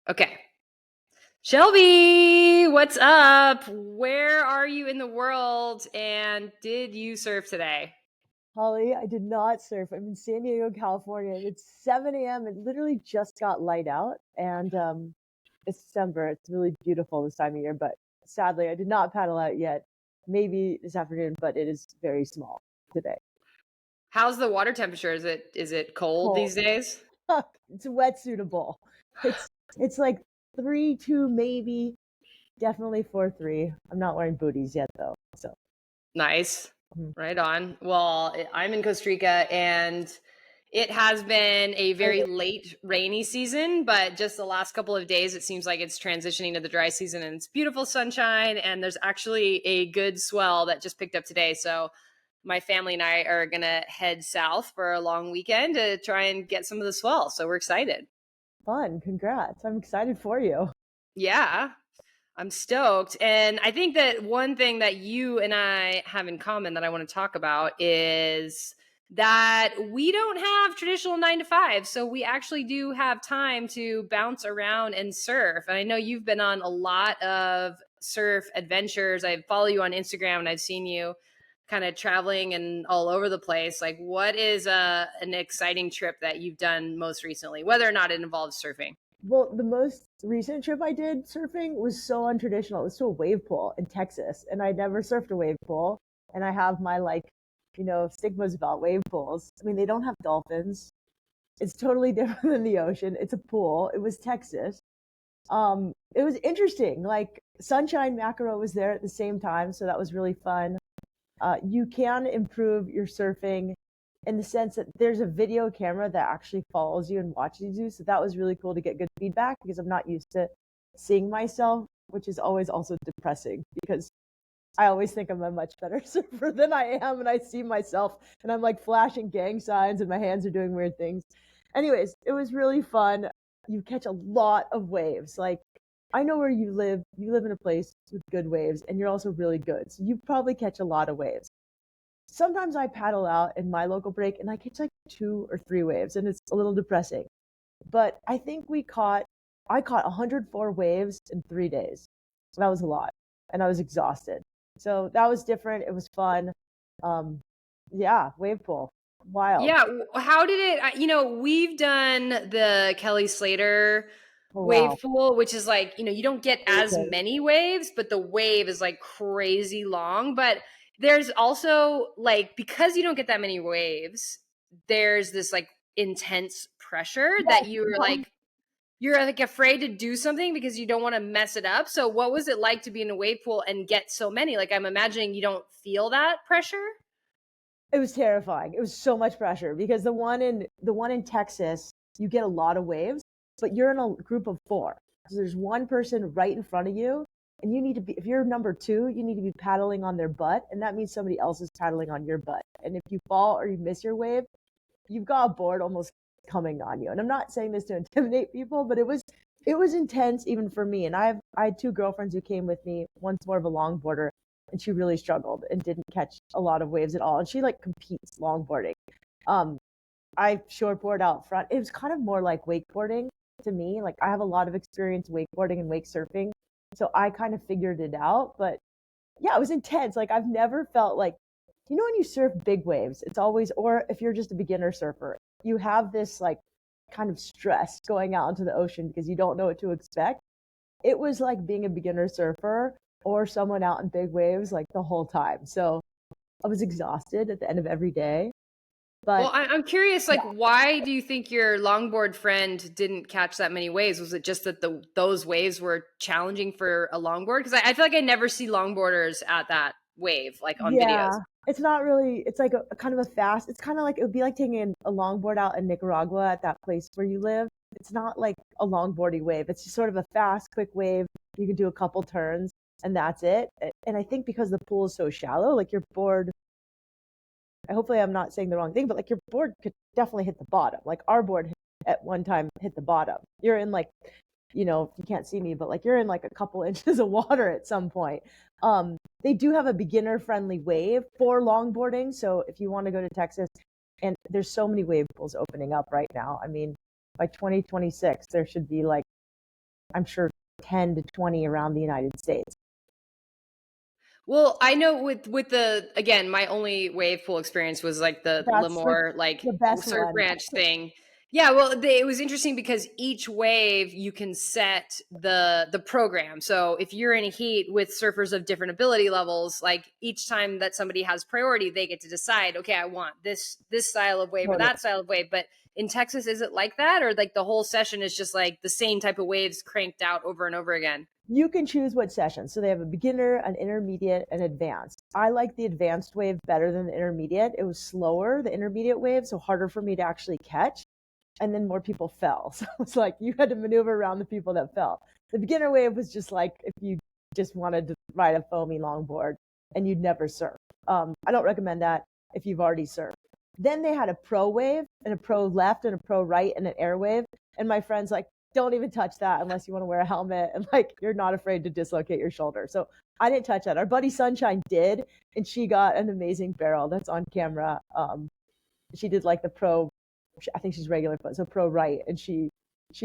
Okay. Shelby, what's up? Where are you in the world? And did you surf today? Holly, I did not surf. I'm in San Diego, California, and it's 7 a.m. It literally just got light out, and it's December. It's really beautiful this time of year, but sadly, I did not paddle out yet. Maybe this afternoon, but it is very small today. How's the water temperature? Is it cold Cold. these days? It's wetsuitable. It's it's like 3-2 maybe, definitely 4-3. I'm not wearing booties yet though, so. Nice. Mhm. Right on. Well, I'm in Costa Rica and it has been a Oh, very late rainy season, but just the last couple of days, it seems like it's transitioning to the dry season and it's beautiful sunshine. And there's actually a good swell that just picked up today. So my family and I are going to head south for a long weekend to try and get some of the swell. So we're excited. fun. Congrats. I'm excited for you. Yeah. I'm stoked. And I think that one thing that you and I have in common that I want to talk about is that we don't have traditional 9 to 5. So we actually do have time to bounce around and surf. And I know you've been on a lot of surf adventures. I follow you on Instagram and I've seen you kind of traveling and all over the place. Like, what is an exciting trip that you've done most recently, whether or not it involves surfing? Well, the most recent trip I did surfing was so untraditional. It was to a wave pool in Texas, and I never surfed a wave pool. And I have my stigmas about wave pools. I mean, they don't have dolphins. It's totally different than the ocean. It's a pool. It was Texas. It was interesting. Like Sunshine Mackerel was there at the same time, so that was really fun. You can improve your surfing in the sense that there's a video camera that actually follows you and watches you. So that was really cool to get good feedback because I'm not used to seeing myself, which is always also depressing because I always think I'm a much better surfer than I am. And I see myself and I'm like flashing gang signs and my hands are doing weird things. Anyways, it was really fun. You catch a lot of waves. Like, I know where you live. You live in a place with good waves and you're also really good. So you probably catch a lot of waves. Sometimes I paddle out in my local break and I catch like 2 or 3 waves and it's a little depressing. But I think I caught 104 waves in 3 days. So that was a lot. And I was exhausted. So that was different. It was fun. Um, yeah, wave pool. Wild. Yeah, how did it we've done the Kelly Slater Oh, wave wow. pool, which is like, you don't get as Amazing. many waves, but the wave is like crazy long. But there's also like, because you don't get that many waves, there's this like intense pressure Yes. that you're like afraid to do something because you don't want to mess it up. So what was it like to be in a wave pool and get so many? Like, I'm imagining you don't feel that pressure. It was terrifying. It was so much pressure because the one in Texas, you get a lot of waves, but you're in a group of four. So there's one person right in front of you, and you need to be if you're number two, you need to be paddling on their butt, and that means somebody else is paddling on your butt. And if you fall or you miss your wave, you've got a board almost coming on you. And I'm not saying this to intimidate people, but it was intense even for me. And I had two girlfriends who came with me. One's more of a longboarder, and she really struggled and didn't catch a lot of waves at all. And she like competes longboarding. Um, I shortboard out front. It was kind of more like wakeboarding to me. Like I have a lot of experience wakeboarding and wake surfing, so I kind of figured it out. But yeah, it was intense. Like I've never felt like, when you surf big waves, it's always, or if you're just a beginner surfer, you have this like kind of stress going out into the ocean because you don't know what to expect. It was like being a beginner surfer or someone out in big waves like the whole time. So I was exhausted at the end of every day. Well, But I'm curious, like, why do you think your longboard friend didn't catch that many waves? Was it just that those waves were challenging for a longboard? Because I feel like I never see longboarders at that wave, like on videos. yeah, it's not really, it's like a kind of a fast, it's kind of like, it would be like taking a longboard out in Nicaragua at that place where you live. It's not like a longboardy wave. It's just sort of a fast, quick wave. You can do a couple turns and that's it. And I think because the pool is so shallow, like your board, hopefully I'm not saying the wrong thing, but like your board could definitely hit the bottom. Like our board at one time hit the bottom. You're in like, you can't see me, but like you're in like a couple inches of water at some point. They do have a beginner friendly wave for longboarding. So if you want to go to Texas, and there's so many wave pools opening up right now. I mean, by 2026, there should be like I'm sure 10 to 20 around the United States. Well, I know with the again, my only wave pool experience was like the That's like Lemoore like the best surf one. ranch thing. Yeah, well, it was interesting because each wave you can set the program. So if you're in a heat with surfers of different ability levels, like each time that somebody has priority, they get to decide, okay, I want this style of wave or Totally. that style of wave. But in Texas, is it like that, or like the whole session is just like the same type of waves cranked out over and over again? You can choose what session. So they have a beginner, an intermediate, and advanced. I like the advanced wave better than the intermediate. It was slower, the intermediate wave, so harder for me to actually catch. And then more people fell. So it's like you had to maneuver around the people that fell. The beginner wave was just like if you just wanted to ride a foamy longboard and you'd never surf. I don't recommend that if you've already surfed. Then they had a pro wave and a pro left and a pro right and an air wave. And my friend's like, don't even touch that unless you want to wear a helmet and like you're not afraid to dislocate your shoulder. So I didn't touch that. Our buddy Sunshine did, and she got an amazing barrel that's on camera. She did like the pro, I think she's regular foot, so pro right, and she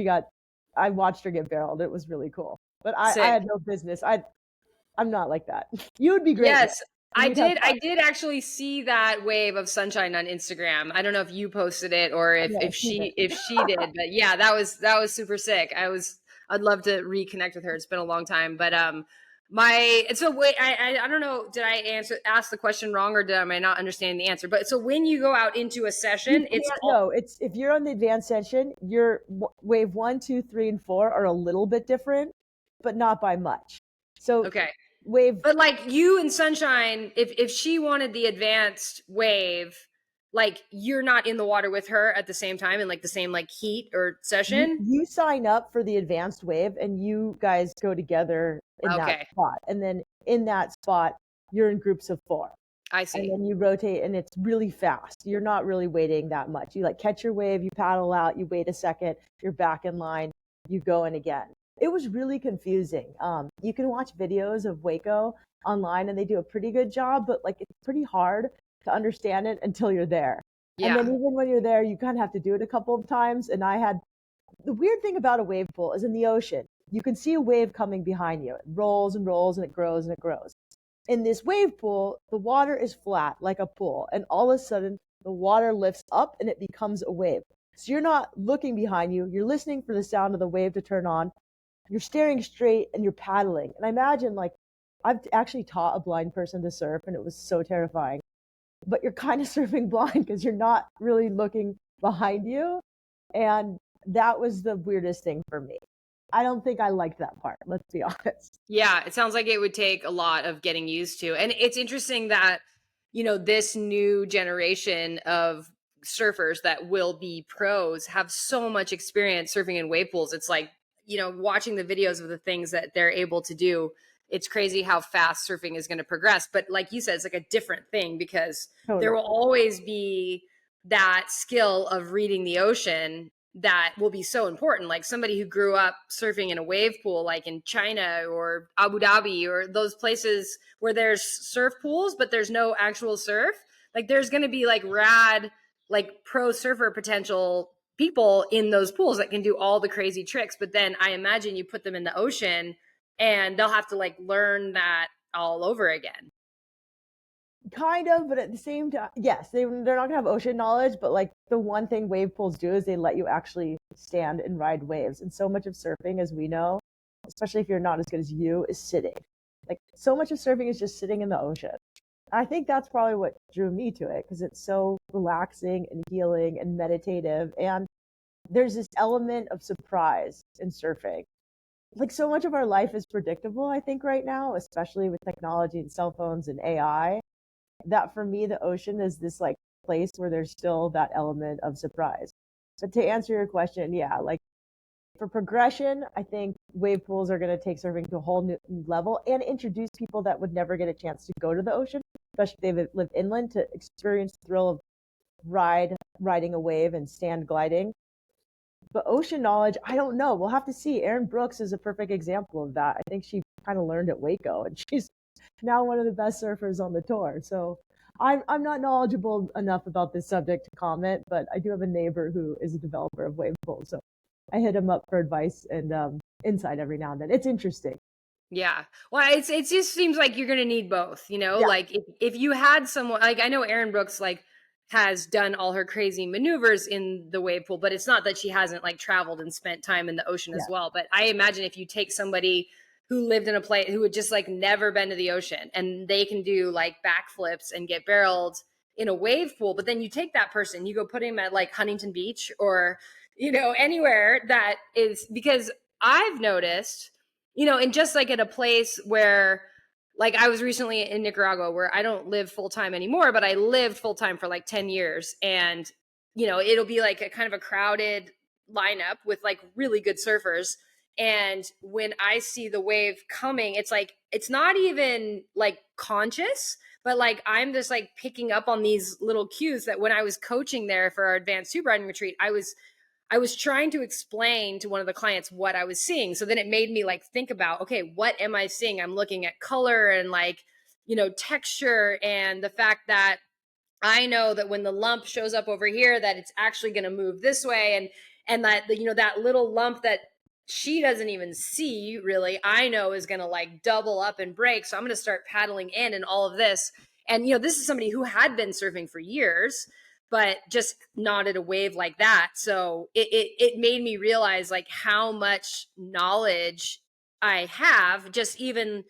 got. I watched her get barreled. It was really cool. But I Sick. had no business. I'm not like that. You would be great with Yes, it. We'd have fun. I did actually see that wave of sunshine on Instagram. I don't know if you posted it or Yeah, if I've seen it. if she did, but yeah, that was super sick. I'd love to reconnect with her. It's been a long time, but my so wait, I don't know. Did I ask the question wrong, or did am I not understanding the answer? But so when you go out into a You session, it's can't all know. It's if you're on the advanced session, your wave 1, 2, 3, and 4 are a little bit different, but not by much. So okay. wave But like you and Sunshine, if she wanted the advanced wave, like you're not in the water with her at the same time in like the same like heat or session. you sign up for the advanced wave and you guys go together in that Okay, spot, and then in that spot you're in groups of 4, I and see. then you rotate, and it's really fast. You're not really waiting that much. You like catch your wave, you paddle out, you wait a second, you're back in line, you go in again. It was really confusing. You can watch videos of Waco online and they do a pretty good job, but like it's pretty hard to understand it until you're there. And then Yeah. even when you're there, you kind of have to do it a couple of times. And I had the weird thing about a wave pool is in the ocean, you can see a wave coming behind you. It rolls and rolls and it grows and it grows. In this wave pool, the water is flat like a pool, and all of a sudden the water lifts up and it becomes a wave. So you're not looking behind you, you're listening for the sound of the wave to turn on, you're staring straight and you're paddling. And I imagine like I've actually taught a blind person to surf and it was so terrifying. But you're kind of surfing blind because you're not really looking behind you. And that was the weirdest thing for me. I don't think I liked that part, let's be honest. Yeah, it sounds like it would take a lot of getting used to. And it's interesting that, this new generation of surfers that will be pros have so much experience surfing in wave pools. It's like, watching the videos of the things that they're able to do. It's crazy how fast surfing is going to progress. But like you said, it's like a different thing because there Totally. will always be that skill of reading the ocean that will be so important. Like somebody who grew up surfing in a wave pool, like in China or Abu Dhabi or those places where there's surf pools, but there's no actual surf. Like there's going to be like rad, like pro surfer potential people in those pools that can do all the crazy tricks. But then I imagine you put them in the ocean and they'll have to like learn that all over again. Kind of, but at the same time, yes, they're not gonna have ocean knowledge, but like the one thing wave pools do is they let you actually stand and ride waves. And so much of surfing, as we know, especially if you're not as good as you, is sitting. Like so much of surfing is just sitting in the ocean. I think that's probably what drew me to it because it's so relaxing and healing and meditative. And there's this element of surprise in surfing. Like so much of our life is predictable, I think, right now, especially with technology and cell phones and AI, that for me, the ocean is this like place where there's still that element of surprise. But to answer your question, yeah, like for progression, I think wave pools are going to take surfing to a whole new level and introduce people that would never get a chance to go to the ocean, especially if they live inland, to experience the thrill of riding a wave and stand gliding. But ocean knowledge, I don't know. We'll have to see. Erin Brooks is a perfect example of that. I think she kind of learned at Waco, and she's now one of the best surfers on the tour. So I'm not knowledgeable enough about this subject to comment, but I do have a neighbor who is a developer of wave pools. So I hit him up for advice, and inside every now and then. It's interesting. Yeah. Well, it just seems like you're gonna need both, you know? Yeah, Like if you had someone like I know Erin Brooks like has done all her crazy maneuvers in the wave pool, but it's not that she hasn't like traveled and spent time in the ocean yeah, as well. But I imagine if you take somebody who lived in a place who had just like never been to the ocean and they can do like backflips and get barreled in a wave pool, but then you take that person, you go put him at like Huntington Beach or anywhere that is because I've noticed and just like at a place where, like, I was recently in Nicaragua where I don't live full time anymore, but I lived full time for like 10 years. And, it'll be like a kind of a crowded lineup with like really good surfers. And when I see the wave coming, it's like, it's not even like conscious, but like I'm just like picking up on these little cues that when I was coaching there for our advanced tube riding retreat, I was trying to explain to one of the clients what I was seeing. So then it made me like think about, okay, what am I seeing? I'm looking at color and like, texture and the fact that I know that when the lump shows up over here, that it's actually going to move this way. And that, that little lump that she doesn't even see really, I know is going to like double up and break. So I'm going to start paddling in and all of this. And, this is somebody who had been surfing for years but just not at a wave like that. So it made me realize like how much knowledge I have just even,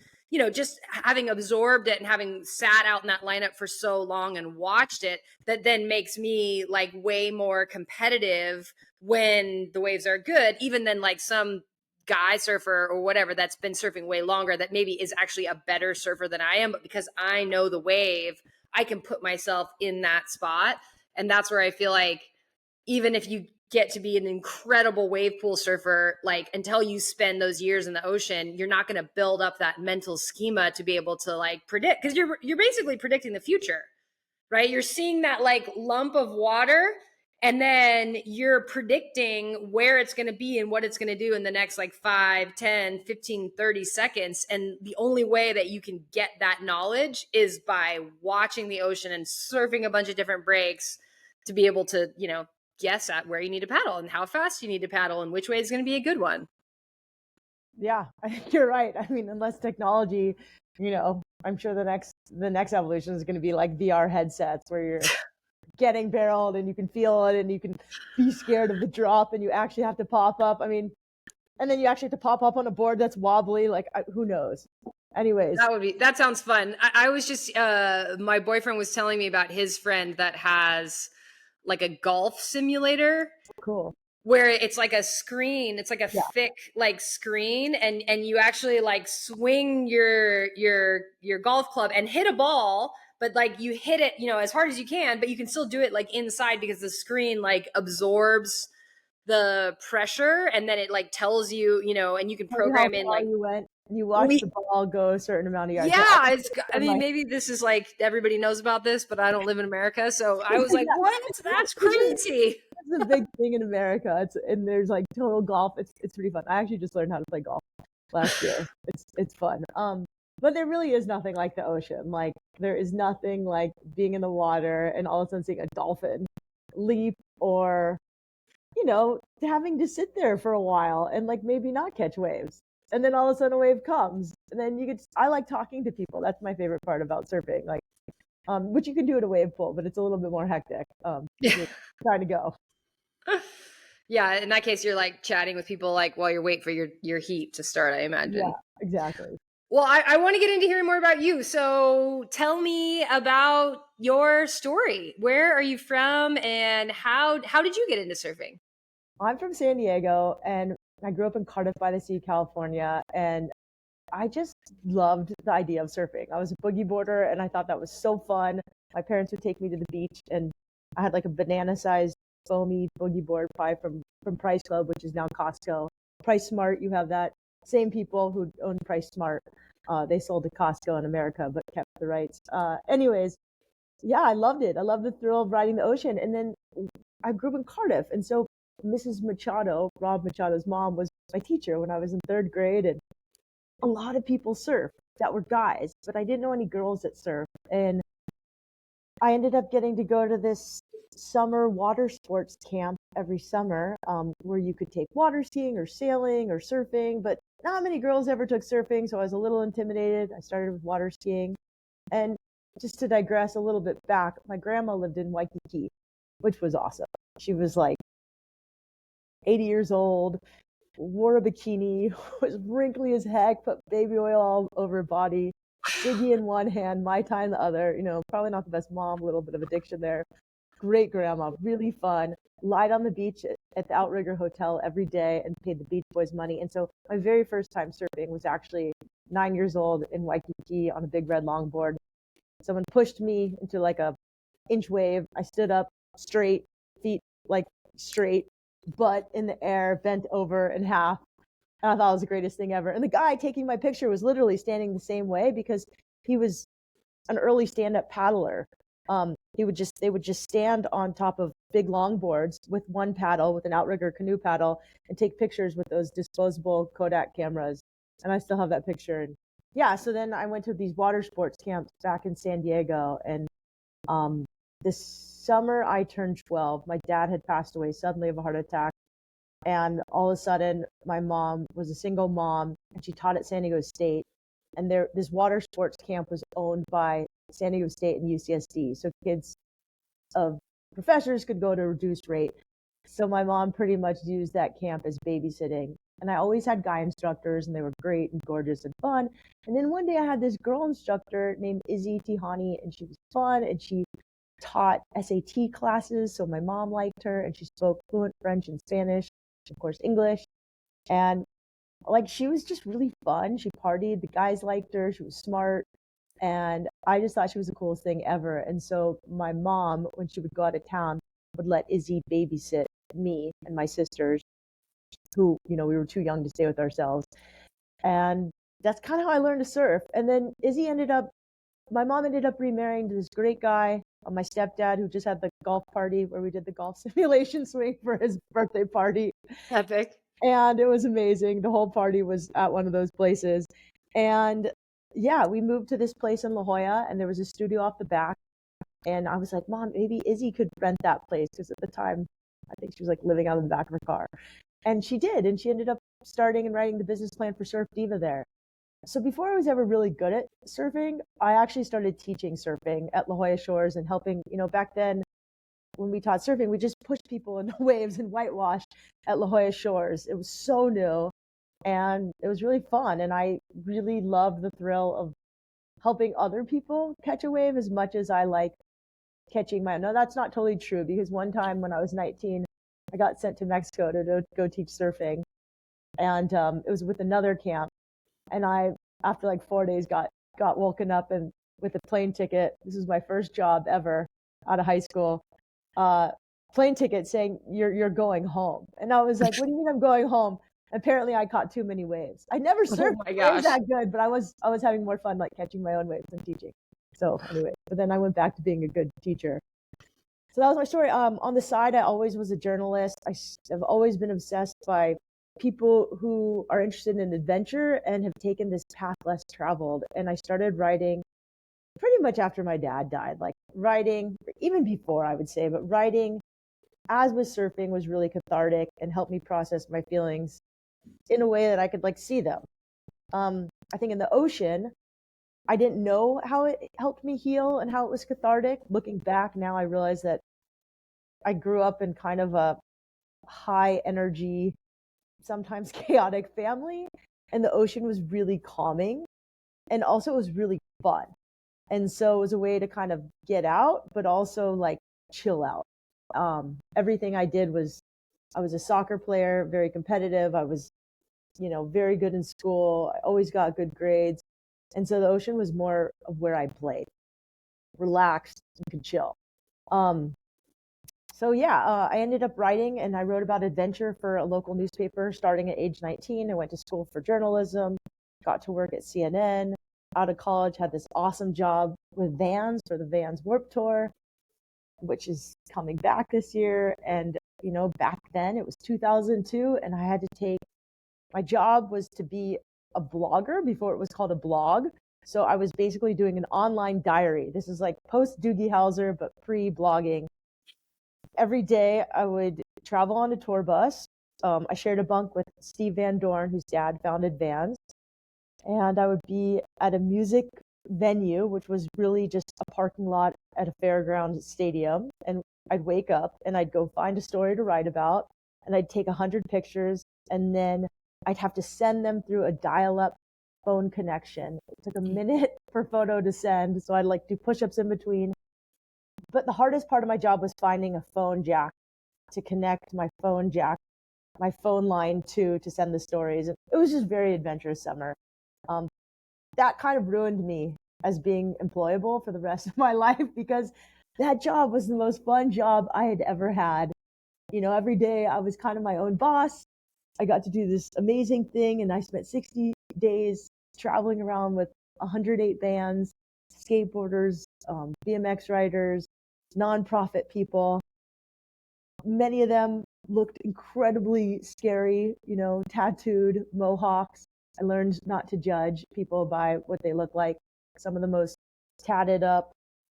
just having absorbed it and having sat out in that lineup for so long and watched it, that then makes me like way more competitive when the waves are good, even than like some guy surfer or whatever that's been surfing way longer that maybe is actually a better surfer than I am. But because I know the wave, I can put myself in that spot. And that's where I feel like even if you get to be an incredible wave pool surfer, like until you spend those years in the ocean, you're not going to build up that mental schema to be able to like predict, because you're basically predicting the future, right? You're seeing that like lump of water and then you're predicting where it's going to be and what it's going to do in the next like 5, 10, 15, 30 seconds. And the only way that you can get that knowledge is by watching the ocean and surfing a bunch of different breaks to be able to, guess at where you need to paddle and how fast you need to paddle and which way is going to be a good one. yeah. I think you're right. I mean, unless technology, I'm sure the next evolution is going to be like VR headsets where you're getting barreled and you can feel it and you can be scared of the drop and you actually have to pop up. I mean, and then you actually have to pop up on a board that's wobbly. Like, who knows? Anyways, That sounds fun. I was just, my boyfriend was telling me about his friend that has like a golf simulator cool. where it's like a screen, it's like a Yeah. thick like screen, and you actually like swing your golf club and hit a ball, but like you hit it as hard as you can, but you can still do it like inside because the screen like absorbs the pressure, and then it like tells you, and you can Tell you how program in far like you went and you watch the ball go a certain amount of yards. Yeah, yeah, I I'm mean, like, maybe this is like everybody knows about this, but I don't live in America, so I was like, yeah, what? That's crazy. it's a big thing in America. And there's like total golf. It's pretty fun. I actually just learned how to play golf last year. It's fun. But there really is nothing like the ocean. Like there is nothing like being in the water and all of a sudden seeing a dolphin leap, or having to sit there for a while and like maybe not catch waves. And then all of a sudden a wave comes. And then I like talking to people. That's my favorite part about surfing. Like which you can do at a wave pool, but it's a little bit more hectic. Yeah. Trying to go. Yeah, in that case, you're like chatting with people like while you're waiting for your heat to start, I Yeah, imagine. exactly. Well, I want to get into hearing more about you. So tell me about your story. Where are you from and how did you get into surfing? I'm from San Diego and I grew up in Cardiff by the Sea, California, and I just loved the idea of surfing. I was a boogie boarder and I thought that was so fun. My parents would take me to the beach and I had like a banana sized foamy boogie board buy from Price Club, which is now Costco. Price Smart, you have that. Same people who own Price Smart. They sold to Costco in America but kept the rights. Anyways, yeah, I loved it. I loved the thrill of riding the ocean. And then I grew up in Cardiff. And so Mrs. Machado, Rob Machado's mom, was my teacher when I was in third grade. And a lot of people surf that were guys, but I didn't know any girls that surf. And I ended up getting to go to this summer water sports camp every summer, where you could take water skiing or sailing or surfing, but not many girls ever took surfing, so I was a little intimidated. I started with water skiing. And just to digress a little bit back, my grandma lived in Waikiki, which was awesome. She was like 80 years old, wore a bikini, was wrinkly as heck, put baby oil all over her body, Siggy in one hand, Mai Tai in the other. Probably not the best mom, a little bit of addiction there. Great grandma, really fun. Lied on the beach at the Outrigger Hotel every day and paid the Beach Boys money. And so my very first time surfing was actually 9 years old in Waikiki on a big red longboard. Someone pushed me into like a inch wave. I stood up straight, feet like straight, butt in the air, bent over in half. And I thought it was the greatest thing ever. And the guy taking my picture was literally standing the same way because he was an early stand-up paddler. They would just stand on top of big longboards with one paddle, with an outrigger canoe paddle, and take pictures with those disposable Kodak cameras. And I still have that picture. And yeah, so then I went to these water sports camps back in San Diego, and this summer I turned 12. My dad had passed away suddenly of a heart attack. And all of a sudden, my mom was a single mom, and she taught at San Diego State. And this water sports camp was owned by San Diego State and UCSD. So kids of professors could go to a reduced rate. So my mom pretty much used that camp as babysitting. And I always had guy instructors, and they were great and gorgeous and fun. And then one day I had this girl instructor named Izzy Tihani, and she was fun, and she taught SAT classes. So my mom liked her, and she spoke fluent French and Spanish, of course, English. And like, she was just really fun. She partied. The guys liked her. She was smart. And I just thought she was the coolest thing ever. And so my mom, when she would go out of town, would let Izzy babysit me and my sisters, who, we were too young to stay with ourselves. And that's kind of how I learned to surf. And then my mom ended up remarrying to this great guy, my stepdad, who just had the golf party where we did the golf simulation swing for his birthday party. Epic. And it was amazing. The whole party was at one of those places. And yeah, we moved to this place in La Jolla, and there was a studio off the back. And I was like, Mom, maybe Izzy could rent that place, because at the time, I think she was like living out in the back of her car. And she did. And she ended up starting and writing the business plan for Surf Diva there. So before I was ever really good at surfing, I actually started teaching surfing at La Jolla Shores and helping. Back then, when we taught surfing, we just pushed people into waves and whitewash at La Jolla Shores. It was so new, and it was really fun. And I really loved the thrill of helping other people catch a wave as much as I like catching my own. No, that's not totally true, because one time when I was 19, I got sent to Mexico to go teach surfing. And it was with another camp. And I, after like 4 days, got woken up and with a plane ticket. This was my first job ever out of high school. Plane ticket saying you're going home. And I was like, what do you mean I'm going home? Apparently I caught too many waves. I never surfed waves that good, but I was having more fun like catching my own waves than teaching. So anyway, but then I went back to being a good teacher. So that was my story. On the side, I always was a journalist. I've always been obsessed by people who are interested in adventure and have taken this path less traveled. And I started writing pretty much after my dad died, like writing even before, I would say, but writing as with surfing was really cathartic and helped me process my feelings in a way that I could like see them. I think in the ocean, I didn't know how it helped me heal and how it was cathartic. Looking back now, I realize that I grew up in kind of a high energy, sometimes chaotic family, and the ocean was really calming, and also it was really fun. And so it was a way to kind of get out, but also like chill out. Everything I did I was a soccer player, very competitive. I was, very good in school. I always got good grades. And so the ocean was more of where I played, relaxed, and could chill. So yeah, I ended up writing, and I wrote about adventure for a local newspaper starting at age 19. I went to school for journalism, got to work at CNN. Out of college, had this awesome job with Vans for the Vans Warped Tour, which is coming back this year. And, back then it was 2002, and I had to my job was to be a blogger before it was called a blog. So I was basically doing an online diary. This is like post Doogie Howser, but pre-blogging. Every day I would travel on a tour bus. I shared a bunk with Steve Van Dorn, whose dad founded Vans. And I would be at a music venue, which was really just a parking lot at a fairground stadium. And I'd wake up and I'd go find a story to write about, and I'd take 100 pictures, and then I'd have to send them through a dial-up phone connection. It took a minute per photo to send, so I'd like do push-ups in between. But the hardest part of my job was finding a phone jack to connect my phone line to send the stories. It was just very adventurous summer. Um, that kind of ruined me as being employable for the rest of my life, because that job was the most fun job I had ever had. Every day I was kind of my own boss. I got to do this amazing thing, and I spent 60 days traveling around with 108 bands, skateboarders, BMX riders, nonprofit people. Many of them looked incredibly scary, tattooed, mohawks. I learned not to judge people by what they look like. Some of the most tatted up,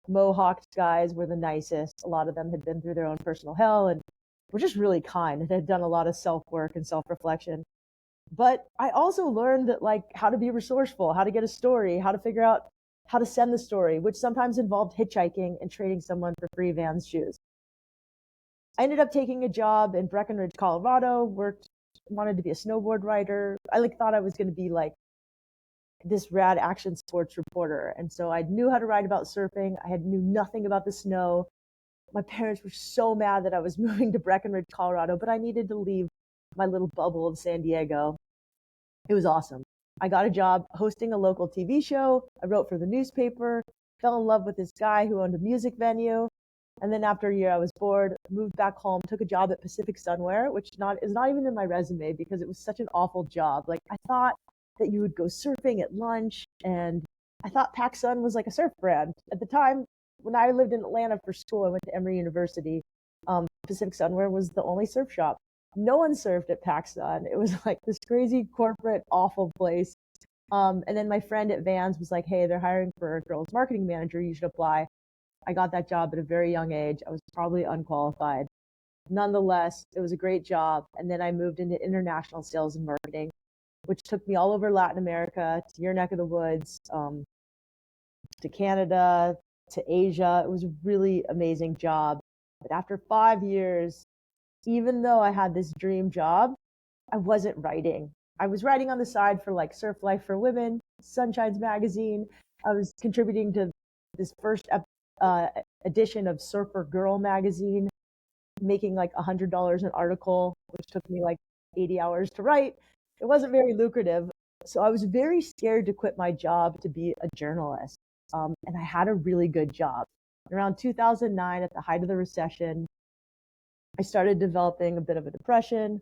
mohawked guys were the nicest. A lot of them had been through their own personal hell and were just really kind and had done a lot of self-work and self-reflection. But I also learned that, like, how to be resourceful, how to get a story, how to figure out how to send the story, which sometimes involved hitchhiking and trading someone for free Vans shoes. I ended up taking a job in Breckenridge, Colorado, wanted to be a snowboard rider. I thought I was going to be like this rad action sports reporter. And so I knew how to write about surfing. I knew nothing about the snow. My parents were so mad that I was moving to Breckenridge, Colorado, but I needed to leave my little bubble of San Diego. It was awesome. I got a job hosting a local TV show. I wrote for the newspaper, fell in love with this guy who owned a music venue. And then after a year, I was bored, moved back home, took a job at Pacific Sunwear, which is not even in my resume because it was such an awful job. Like, I thought that you would go surfing at lunch, and I thought PacSun was like a surf brand. At the time, when I lived in Atlanta for school, I went to Emory University. Pacific Sunwear was the only surf shop. No one surfed at PacSun. It was like this crazy corporate, awful place. And then my friend at Vans was like, hey, they're hiring for a girls marketing manager. You should apply. I got that job at a very young age. I was probably unqualified. Nonetheless, it was a great job. And then I moved into international sales and marketing, which took me all over Latin America, to your neck of the woods, to Canada, to Asia. It was a really amazing job. But after 5 years, even though I had this dream job, I wasn't writing. I was writing on the side for like Surf Life for Women, Sunshine's magazine. I was contributing to this first edition of Surfer Girl magazine, making like $100 an article, which took me like 80 hours to write. It wasn't very lucrative. So I was very scared to quit my job to be a journalist. And I had a really good job. Around 2009, at the height of the recession, I started developing a bit of a depression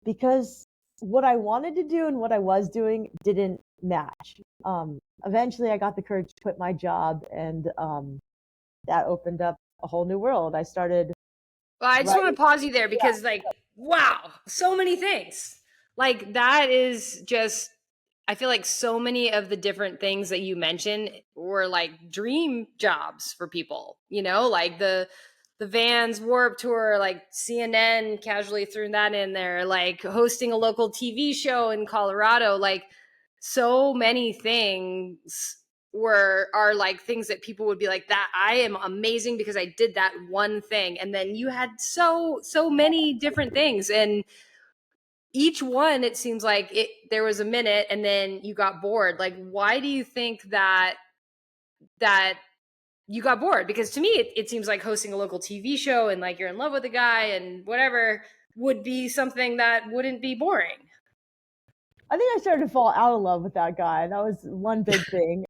because what I wanted to do and what I was doing didn't match. Eventually, I got the courage to quit my job, and that opened up a whole new world. I started. Well, I just want to pause you there because, like, wow, so many things. Like, that is just, I feel like so many of the different things that you mentioned were like dream jobs for people, like the Vans Warped Tour, like CNN casually threw that in there, like hosting a local TV show in Colorado, like so many things are like things that people would be like, that I am amazing because I did that one thing. And then you had so many different things, and each one, it seems like there was a minute and then you got bored. Like, why do you think that you got bored? Because to me, it seems like hosting a local TV show and like you're in love with a guy and whatever would be something that wouldn't be boring. I think I started to fall out of love with that guy. That was one big thing.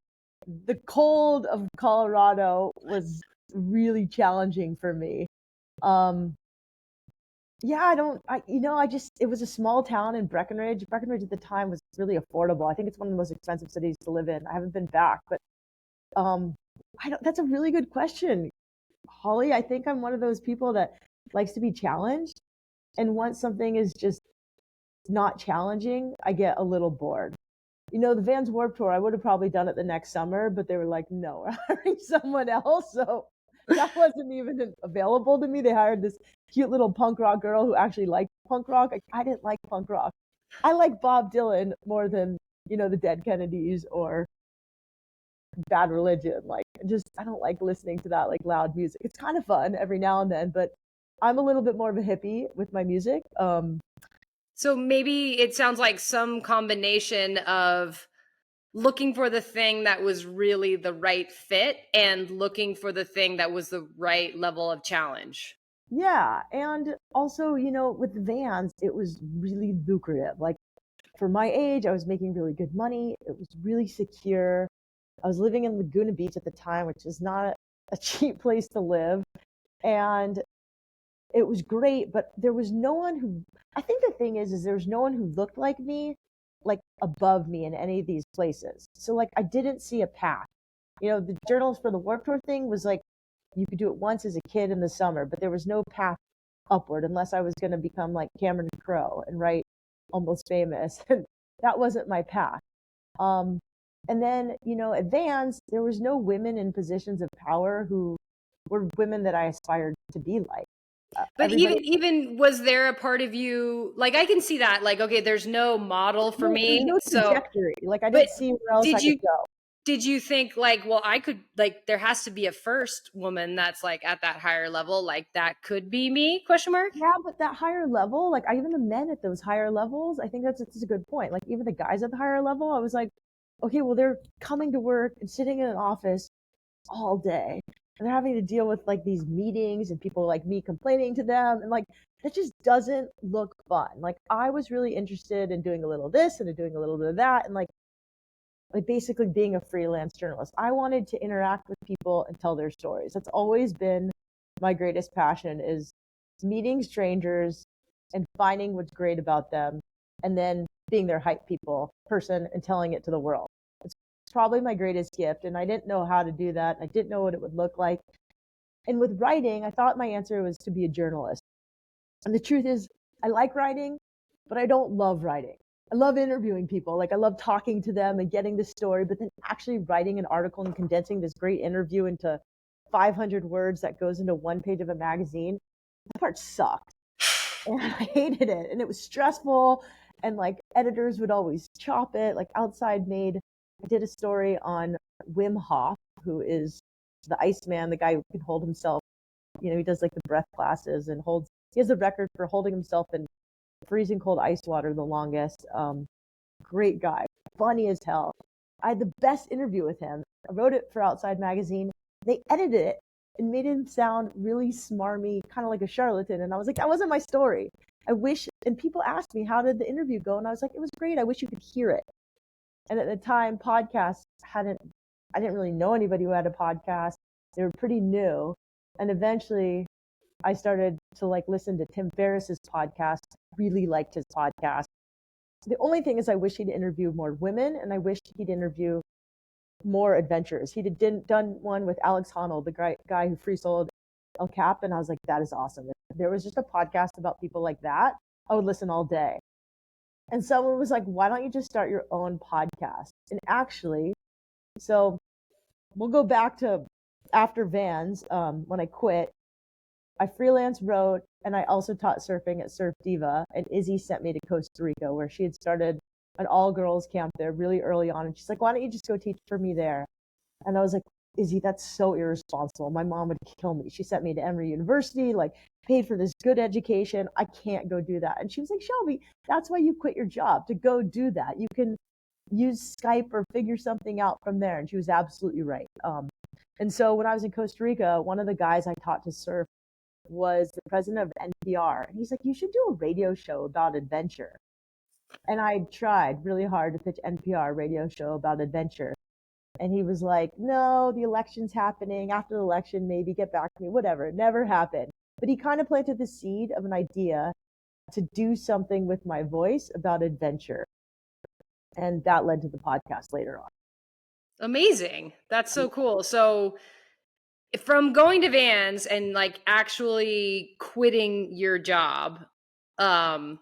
The cold of Colorado was really challenging for me. Yeah, it was a small town in Breckenridge. Breckenridge at the time was really affordable. I think it's one of the most expensive cities to live in. I haven't been back, but that's a really good question, Holly. I think I'm one of those people that likes to be challenged. And once something is just not challenging, I get a little bored. the Vans Warped Tour, I would have probably done it the next summer, but they were like, no, we're hiring someone else. So that wasn't even available to me. They hired this cute little punk rock girl who actually liked punk rock. I didn't like punk rock. I like Bob Dylan more than, the Dead Kennedys or Bad Religion. Like, I don't like listening to that like loud music. It's kind of fun every now and then, but I'm a little bit more of a hippie with my music. So maybe it sounds like some combination of looking for the thing that was really the right fit and looking for the thing that was the right level of challenge. Yeah, and also, with the Vans, it was really lucrative. Like for my age, I was making really good money. It was really secure. I was living in Laguna Beach at the time, which is not a cheap place to live. And it was great, but there was no one who, I think the thing is there was no one who looked like me, like above me in any of these places. So like I didn't see a path. The journals for the Warped Tour thing was like you could do it once as a kid in the summer, but there was no path upward unless I was going to become like Cameron Crowe and write Almost Famous. And that wasn't my path. Um, and then, at Vans, there was no women in positions of power who were women that I aspired to be like. But Everybody, even was there a part of you like I can see that like okay, there's no model for no, there's me. no So, trajectory. Like I but didn't see where else I did could you go. did you think like, well, I could like there has to be a first woman that's like at that higher level, like that could be me? Question mark. Yeah, but that higher level, like even the men at those higher levels, I think that's a good point. Like even the guys at the higher level, I was like, okay, well they're coming to work and sitting in an office all day, and they're having to deal with like these meetings and people like me complaining to them, and like that just doesn't look fun. Like I was really interested in doing a little of this and doing a little bit of that, and like basically being a freelance journalist. I wanted to interact with people and tell their stories. That's always been my greatest passion is meeting strangers and finding what's great about them and then being their hype people person and telling it to the world. It's probably my greatest gift and I didn't know how to do that. I didn't know what it would look like. And with writing, I thought my answer was to be a journalist. And the truth is, I like writing, but I don't love writing. I love interviewing people. Like I love talking to them and getting the story, but then actually writing an article and condensing this great interview into 500 words that goes into one page of a magazine, that part sucked. And I hated it. And it was stressful. And like editors would always chop it. Like Outside made, I did a story on Wim Hof, who is the Iceman, the guy who can hold himself. He does like the breath classes and he has a record for holding himself in freezing cold ice water the longest. Great guy, funny as hell. I had the best interview with him. I wrote it for Outside Magazine. They edited it and made him sound really smarmy, kind of like a charlatan. And I was like, that wasn't my story. I wish, and people asked me, how did the interview go? And I was like, it was great. I wish you could hear it. And at the time, podcasts I didn't really know anybody who had a podcast. They were pretty new. And eventually I started to like listen to Tim Ferriss's podcast, really liked his podcast. The only thing is I wish he'd interview more women and I wish he'd interview more adventurers. He'd done one with Alex Honnold, the guy who free soloed El Cap, and I was like, that is awesome. If there was just a podcast about people like that, I would listen all day. And someone was like, why don't you just start your own podcast? And actually, so we'll go back to after Vans, when I quit, I freelance wrote and I also taught surfing at Surf Diva. And Izzy sent me to Costa Rica where she had started an all girls camp there really early on. And she's like, why don't you just go teach for me there? And I was like, Izzy, that's so irresponsible. My mom would kill me. She sent me to Emory University, like paid for this good education. I can't go do that. And she was like, Shelby, that's why you quit your job to go do that. You can use Skype or figure something out from there. And she was absolutely right. And so when I was in Costa Rica, one of the guys I taught to surf was the president of NPR. And he's like, you should do a radio show about adventure. And I tried really hard to pitch NPR radio show about adventure. And he was like, no, the election's happening. After the election, maybe get back to me, whatever. It never happened. But he kind of planted the seed of an idea to do something with my voice about adventure. And that led to the podcast later on. Amazing. That's so cool. So from going to Vans and like actually quitting your job, um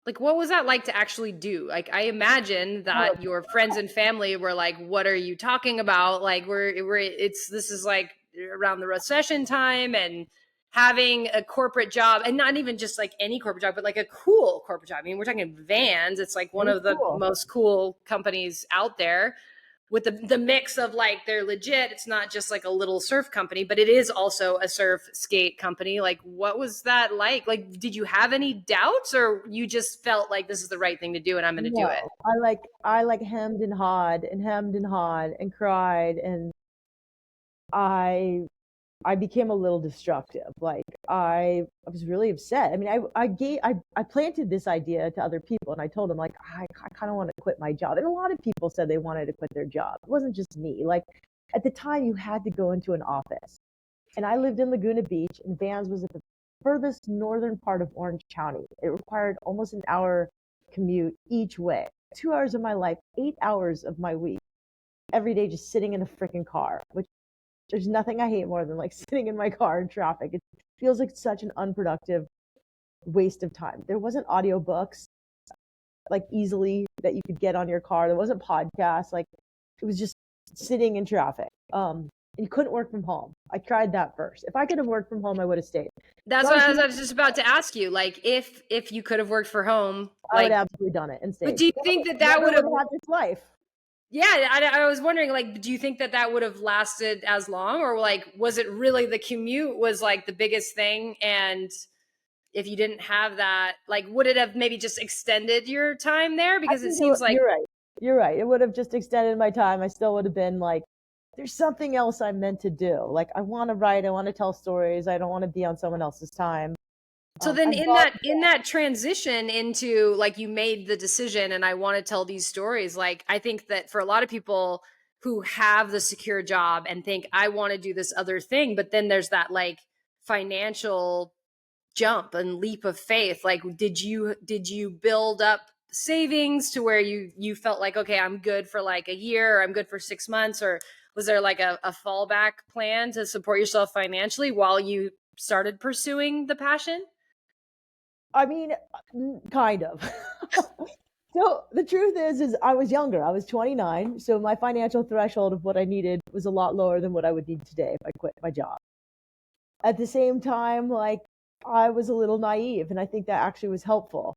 Like, what was that like to actually do? Like, I imagine Oh, that your friends and family were like, "What are you talking about?" Like, it's this is like around the recession time, and having a corporate job, and not even just like any corporate job, but like a cool corporate job. I mean, we're talking Vans. It's like it one was of the cool. most cool companies out there, with the mix of like they're legit. It's not just like a little surf company, but it is also a surf skate company. Like, what was that like? Like, did you have any doubts, or you just felt like this is the right thing to do and I'm going to do it? No, I like hemmed and hawed and cried, and I I became a little destructive. Like I was really upset. I mean, I planted this idea to other people, and I told them like I kind of want to quit my job. And a lot of people said they wanted to quit their job. It wasn't just me. Like at the time, you had to go into an office, and I lived in Laguna Beach, and Vans was at the furthest northern part of Orange County. It required almost an hour commute each way. 2 hours of my life, 8 hours of my week, every day just sitting in a freaking car, which there's nothing I hate more than like sitting in my car in traffic. It feels like such an unproductive waste of time. There wasn't audiobooks like easily that you could get on your car. There wasn't podcasts. Like it was just sitting in traffic. And you couldn't work from home. I tried that first. If I could have worked from home, I would have stayed. That's So I what was I was just about to ask you. Like, if you could have worked for home, I would like, have absolutely done it and but stayed. do you think that that Never would would have? have had this life. Yeah, I was wondering, like, do you think that that would have lasted as long, or like, was it really the commute was like the biggest thing, and if you didn't have that, like, would it have maybe just extended your time there? I Because it think seems like, you're right. You're right. It would have just extended my time. I still would have been like, there's something else I'm meant to do. Like I want to write. I want to tell stories. I don't want to be on someone else's time. so then I got in that transition into like you made the decision and I want to tell these stories, like I think that for a lot of people who have the secure job and think I want to do this other thing, but then there's that like financial jump and leap of faith. Like did you build up savings to where you felt like, okay, I'm good for like a year, or I'm good for 6 months, or was there like a fallback plan to support yourself financially while you started pursuing the passion? I mean, kind of. So the truth is I was younger. I was 29, so my financial threshold of what I needed was a lot lower than what I would need today if I quit my job. At the same time, like I was a little naive, and I think that actually was helpful.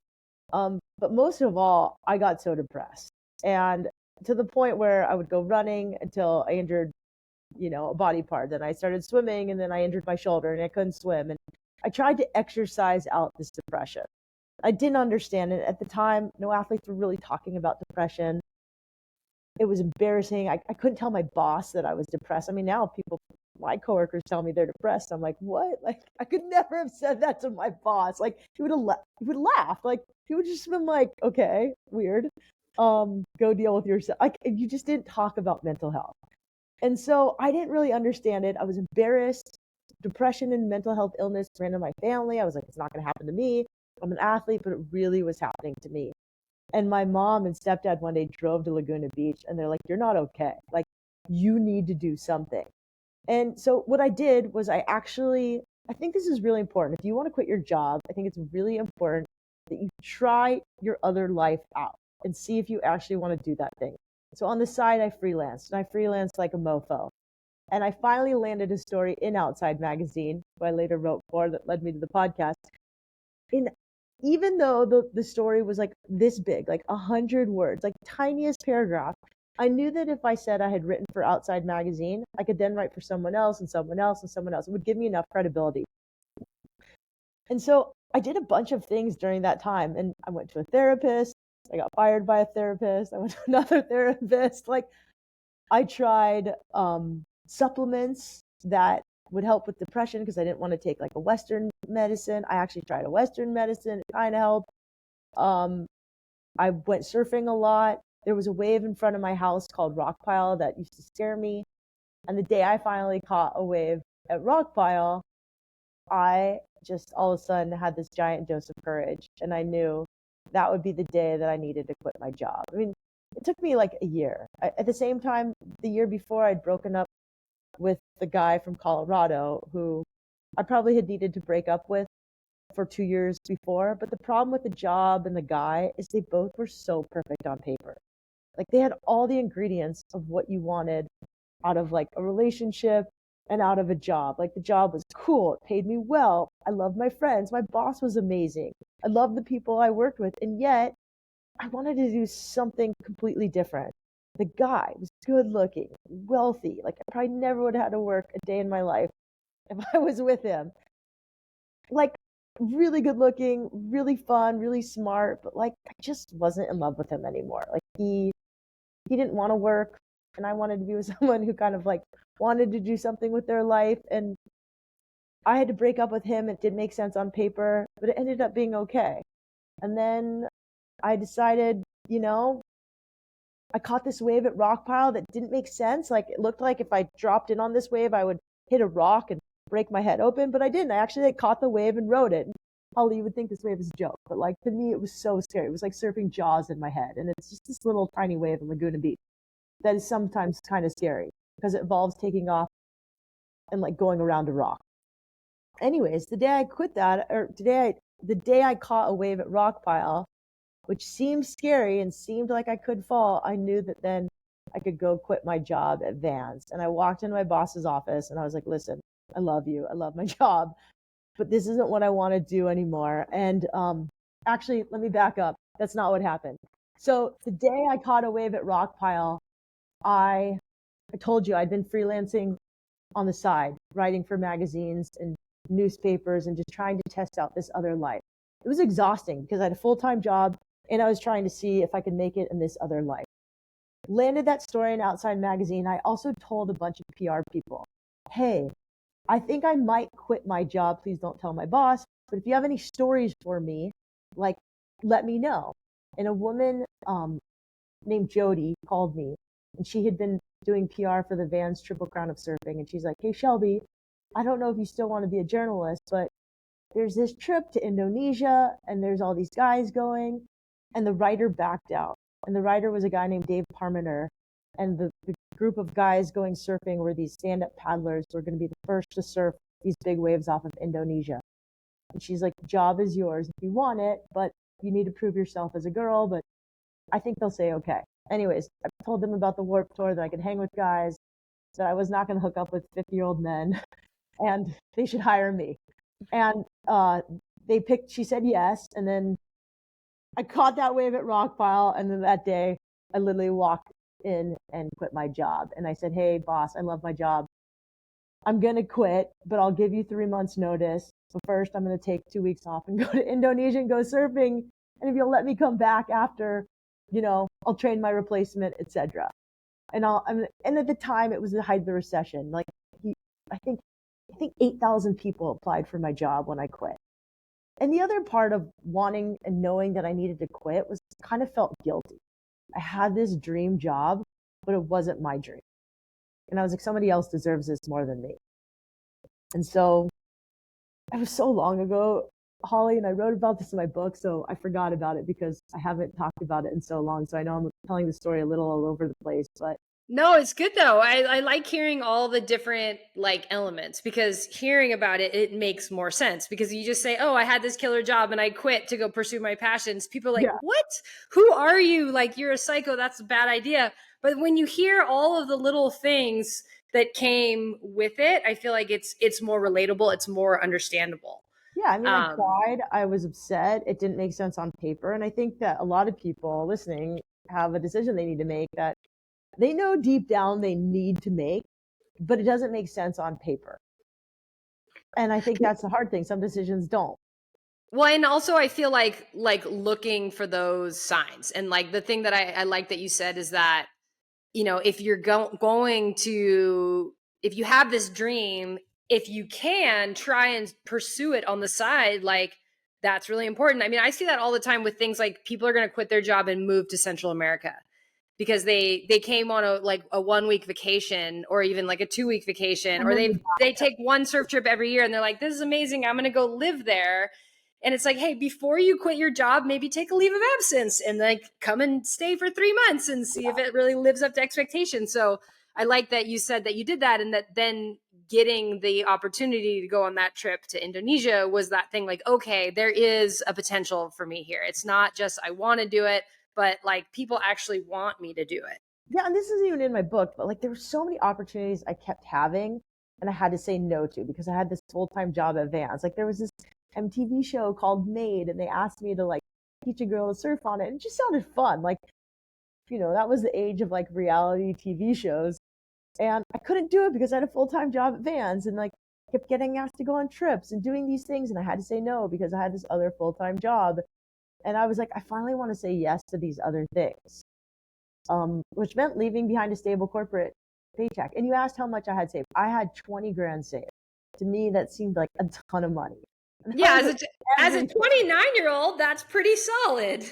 But most of all, I got so depressed, and to the point where I would go running until I injured, a body part. Then I started swimming, and then I injured my shoulder, and I couldn't swim. And I tried to exercise out this depression. I didn't understand it at the time. No athletes were really talking about depression. It was embarrassing. I couldn't tell my boss that I was depressed. I mean, now people, my coworkers tell me they're depressed. I'm like, what? Like, I could never have said that to my boss. Like, he would laugh. Like, he would just been like, okay, weird. Go deal with yourself. Like, you just didn't talk about mental health. And so I didn't really understand it. I was embarrassed. Depression and mental health illness ran in my family. I was like, it's not going to happen to me. I'm an athlete, but it really was happening to me. And my mom and stepdad one day drove to Laguna Beach, and they're like, you're not okay. Like, you need to do something. And so what I did was I think this is really important. If you want to quit your job, I think it's really important that you try your other life out and see if you actually want to do that thing. So on the side, I freelanced, and I freelanced like a mofo. And I finally landed a story in Outside Magazine, who I later wrote for, that led me to the podcast. And even though the story was like this big, like 100 words, like tiniest paragraph, I knew that if I said I had written for Outside Magazine, I could then write for someone else and someone else and someone else. It would give me enough credibility. And so I did a bunch of things during that time. And I went to a therapist. I got fired by a therapist. I went to another therapist. Like I tried supplements that would help with depression because I didn't want to take like a Western medicine. I actually tried a Western medicine. It kind of helped. Um, I went surfing a lot. There was a wave in front of my house called Rockpile that used to scare me. And the day I finally caught a wave at Rockpile, I just all of a sudden had this giant dose of courage. And I knew that would be the day that I needed to quit my job. I mean, it took me like a year. At the same time, the year before, I'd broken up with the guy from Colorado who I probably had needed to break up with for 2 years before. But the problem with the job and the guy is they both were so perfect on paper. Like they had all the ingredients of what you wanted out of like a relationship and out of a job. Like the job was cool, it paid me well, I loved my friends, my boss was amazing, I loved the people I worked with, and yet I wanted to do something completely different. The guy was good looking, wealthy. Like I probably never would have had to work a day in my life if I was with him. Like really good looking, really fun, really smart, but like I just wasn't in love with him anymore. Like he didn't want to work, and I wanted to be with someone who kind of like wanted to do something with their life. And I had to break up with him. It didn't make sense on paper, but it ended up being okay. And then I decided, I caught this wave at Rockpile that didn't make sense. Like it looked like if I dropped in on this wave, I would hit a rock and break my head open, but I didn't. I actually caught the wave and rode it. Holly, you would think this wave is a joke, but like to me, it was so scary. It was like surfing Jaws in my head, and it's just this little tiny wave in Laguna Beach that is sometimes kind of scary because it involves taking off and like going around a rock. Anyways, the day I quit that, or the day I caught a wave at Rockpile, which seemed scary and seemed like I could fall, I knew that then I could go quit my job at Vans. And I walked into my boss's office and I was like, listen, I love you. I love my job, but this isn't what I want to do anymore. And actually, let me back up. That's not what happened. So the day I caught a wave at Rockpile, I told you I'd been freelancing on the side, writing for magazines and newspapers and just trying to test out this other life. It was exhausting because I had a full-time job and I was trying to see if I could make it in this other life. Landed that story in Outside Magazine. I also told a bunch of PR people, hey, I think I might quit my job. Please don't tell my boss. But if you have any stories for me, like, let me know. And a woman named Jody called me, and she had been doing PR for the Vans Triple Crown of Surfing. And she's like, hey, Shelby, I don't know if you still want to be a journalist, but there's this trip to Indonesia, and there's all these guys going. And the writer backed out. And the writer was a guy named Dave Parmenter. And the group of guys going surfing were these stand-up paddlers who are going to be the first to surf these big waves off of Indonesia. And she's like, the job is yours if you want it, but you need to prove yourself as a girl. But I think they'll say okay. Anyways, I told them about the Warped Tour, that I could hang with guys, that I was not going to hook up with 50-year-old men, and they should hire me. And she said yes. And then I caught that wave at Rockpile. And then that day, I literally walked in and quit my job. And I said, hey, boss, I love my job. I'm going to quit, but I'll give you 3 months notice. So first, I'm going to take 2 weeks off and go to Indonesia and go surfing. And if you'll let me come back after, I'll train my replacement, etc. And at the time, it was the height of the recession. Like, I think 8,000 people applied for my job when I quit. And the other part of wanting and knowing that I needed to quit was I kind of felt guilty. I had this dream job, but it wasn't my dream. And I was like, somebody else deserves this more than me. And so it was so long ago, Holly, and I wrote about this in my book, so I forgot about it because I haven't talked about it in so long. So I know I'm telling the story a little all over the place, but no, it's good though. I like hearing all the different like elements, because hearing about it, it makes more sense. Because you just say, oh, I had this killer job and I quit to go pursue my passions. People are like, yeah. What? Who are you? Like, you're a psycho. That's a bad idea. But when you hear all of the little things that came with it, I feel like it's more relatable. It's more understandable. Yeah, I mean, I cried. I was upset. It didn't make sense on paper. And I think that a lot of people listening have a decision they need to make that they know deep down they need to make, but it doesn't make sense on paper. And I think that's the hard thing. Some decisions don't. Well, and also I feel like looking for those signs. And like the thing that I like that you said is that, if you're going to, if you have this dream, if you can try and pursue it on the side, like that's really important. I mean, I see that all the time with things like people are going to quit their job and move to Central America because they came on a 1 week vacation or even like a 2 week vacation, or they take one surf trip every year and they're like, this is amazing, I'm going to go live there. And it's like, hey, before you quit your job, maybe take a leave of absence and like come and stay for 3 months and see if it really lives up to expectations. So I like that you said that you did that, and that then getting the opportunity to go on that trip to Indonesia was that thing like, okay, there is a potential for me here. It's not just I want to do it, but like people actually want me to do it. Yeah, and this isn't even in my book, but like there were so many opportunities I kept having and I had to say no to because I had this full-time job at Vans. Like there was this MTV show called Made and they asked me to like teach a girl to surf on it. And it just sounded fun. Like, that was the age of like reality TV shows. And I couldn't do it because I had a full-time job at Vans and like kept getting asked to go on trips and doing these things and I had to say no because I had this other full-time job. And I was like, I finally want to say yes to these other things. Which meant leaving behind a stable corporate paycheck. And you asked how much I had saved. I had 20 grand saved. To me, that seemed like a ton of money. Yeah, as a 29-year-old, that's pretty solid.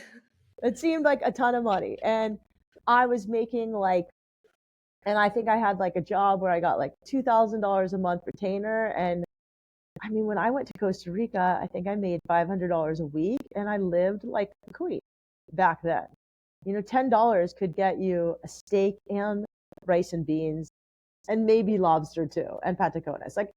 It seemed like a ton of money. And I was making like, and I think I had like a job where I got like $2,000 a month retainer. And I mean, when I went to Costa Rica, I think I made $500 a week and I lived like a queen back then. $10 could get you a steak and rice and beans and maybe lobster too and patacones. Like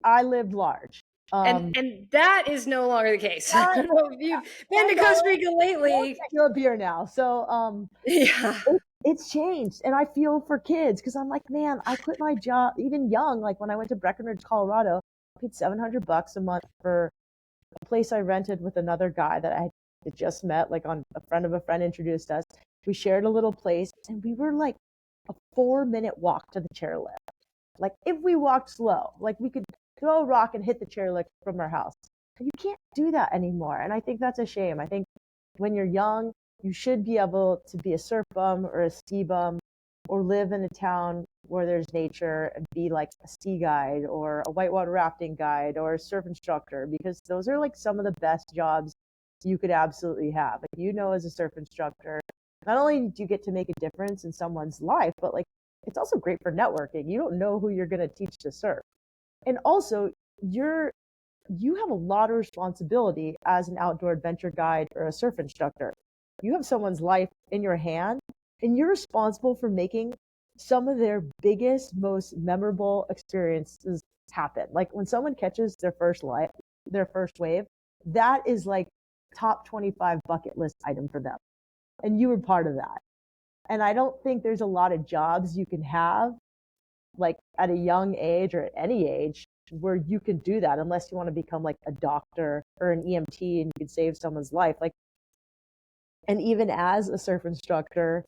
I lived large. And that is no longer the case. I don't know if you've been to Costa Rica lately. I'll get you a beer now. So yeah. It's changed. And I feel for kids because I'm like, man, I quit my job even young. Like when I went to Breckenridge, Colorado, I paid $700 a month for a place I rented with another guy that I had just met, like on a friend of a friend introduced us. We shared a little place and we were like a 4-minute walk to the chairlift. Like if we walked slow, like we could throw a rock and hit the chairlift from our house. And you can't do that anymore. And I think that's a shame. I think when you're young, you should be able to be a surf bum or a ski bum or live in a town where there's nature and be like a ski guide or a whitewater rafting guide or a surf instructor, because those are like some of the best jobs you could absolutely have. Like, as a surf instructor, not only do you get to make a difference in someone's life, but like it's also great for networking. You don't know who you're going to teach to surf. And also you have a lot of responsibility as an outdoor adventure guide or a surf instructor. You have someone's life in your hand and you're responsible for making some of their biggest, most memorable experiences happen. Like when someone catches their first wave, that is like top 25 bucket list item for them. And you were part of that. And I don't think there's a lot of jobs you can have like at a young age or at any age where you can do that unless you want to become like a doctor or an EMT and you can save someone's life. Like, and even as a surf instructor,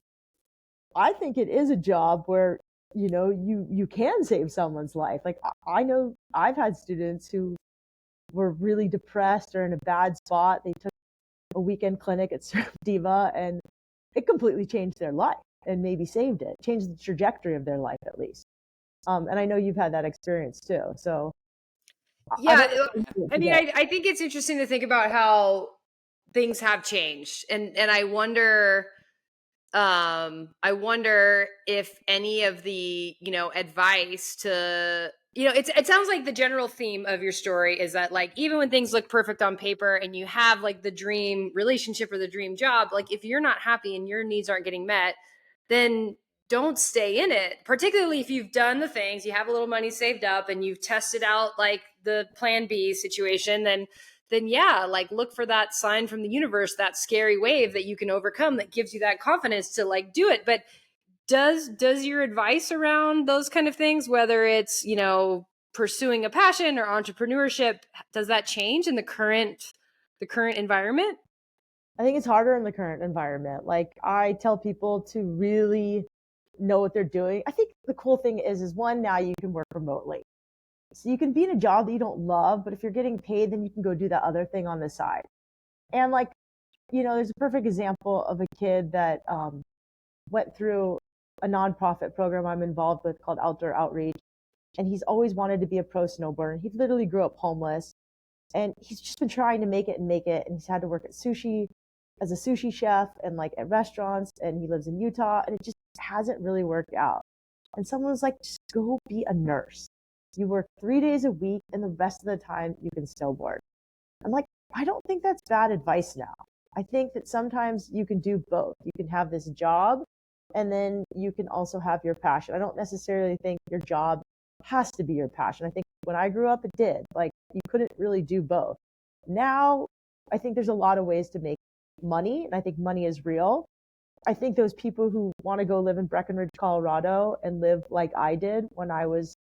I think it is a job where, you can save someone's life. Like I know I've had students who were really depressed or in a bad spot. They took a weekend clinic at Surf Diva and it completely changed their life and maybe saved it, changed the trajectory of their life at least. And I know you've had that experience too. So yeah, I think it's interesting to think about how things have changed, and I wonder if any of the advice to it sounds like the general theme of your story is that like even when things look perfect on paper and you have like the dream relationship or the dream job, like if you're not happy and your needs aren't getting met, then don't stay in it, particularly if you've done the things, you have a little money saved up and you've tested out like the plan B situation, then yeah, like look for that sign from the universe, that scary wave that you can overcome that gives you that confidence to like do it. But does your advice around those kind of things, whether it's, pursuing a passion or entrepreneurship, does that change in the current environment? I think it's harder in the current environment. Like I tell people to really know what they're doing. I think the cool thing is one, now you can work remotely. So you can be in a job that you don't love, but if you're getting paid, then you can go do that other thing on the side. And like, there's a perfect example of a kid that went through a nonprofit program I'm involved with called Outdoor Outreach. And he's always wanted to be a pro snowboarder. He literally grew up homeless and he's just been trying to make it. And he's had to work at sushi as a sushi chef and like at restaurants. And he lives in Utah and it just hasn't really worked out. And someone was like, just go be a nurse. You work 3 days a week and the rest of the time you can snowboard. I'm like, I don't think that's bad advice now. I think that sometimes you can do both. You can have this job and then you can also have your passion. I don't necessarily think your job has to be your passion. I think when I grew up, it did. Like, you couldn't really do both. Now, I think there's a lot of ways to make money, and I think money is real. I think those people who want to go live in Breckenridge, Colorado and live like I did when I was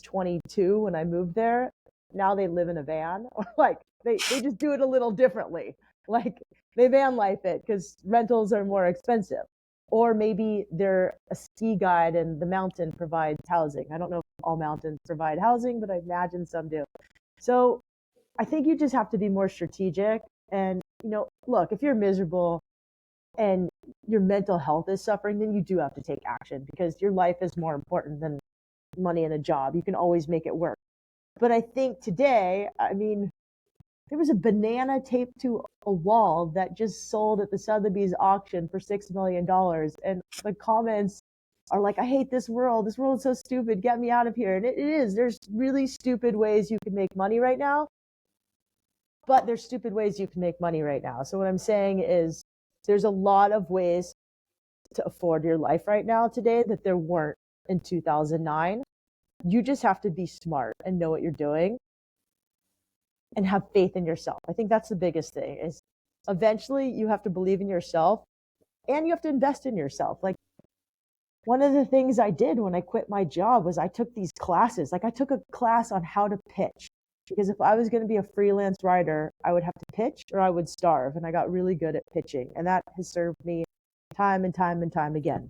22 when I moved there, now they live in a van, or like they just do it a little differently. Like, they van life it because rentals are more expensive. Or maybe they're a ski guide and the mountain provides housing. I don't know if all mountains provide housing, but I imagine some do. So I think you just have to be more strategic. And, look, if you're miserable and your mental health is suffering, then you do have to take action because your life is more important than money and a job. You can always make it work. But I think today, I mean, there was a banana taped to a wall that just sold at the Sotheby's auction for $6 million. And the comments are like, I hate this world. This world is so stupid. Get me out of here. And it is. There's really stupid ways you can make money right now. But there's stupid ways you can make money right now. So what I'm saying is there's a lot of ways to afford your life right now today that there weren't in 2009. You just have to be smart and know what you're doing and have faith in yourself. I think that's the biggest thing is eventually you have to believe in yourself and you have to invest in yourself. Like, one of the things I did when I quit my job was I took these classes. Like, I took a class on how to pitch because if I was going to be a freelance writer, I would have to pitch or I would starve. And I got really good at pitching. And that has served me time and time and time again.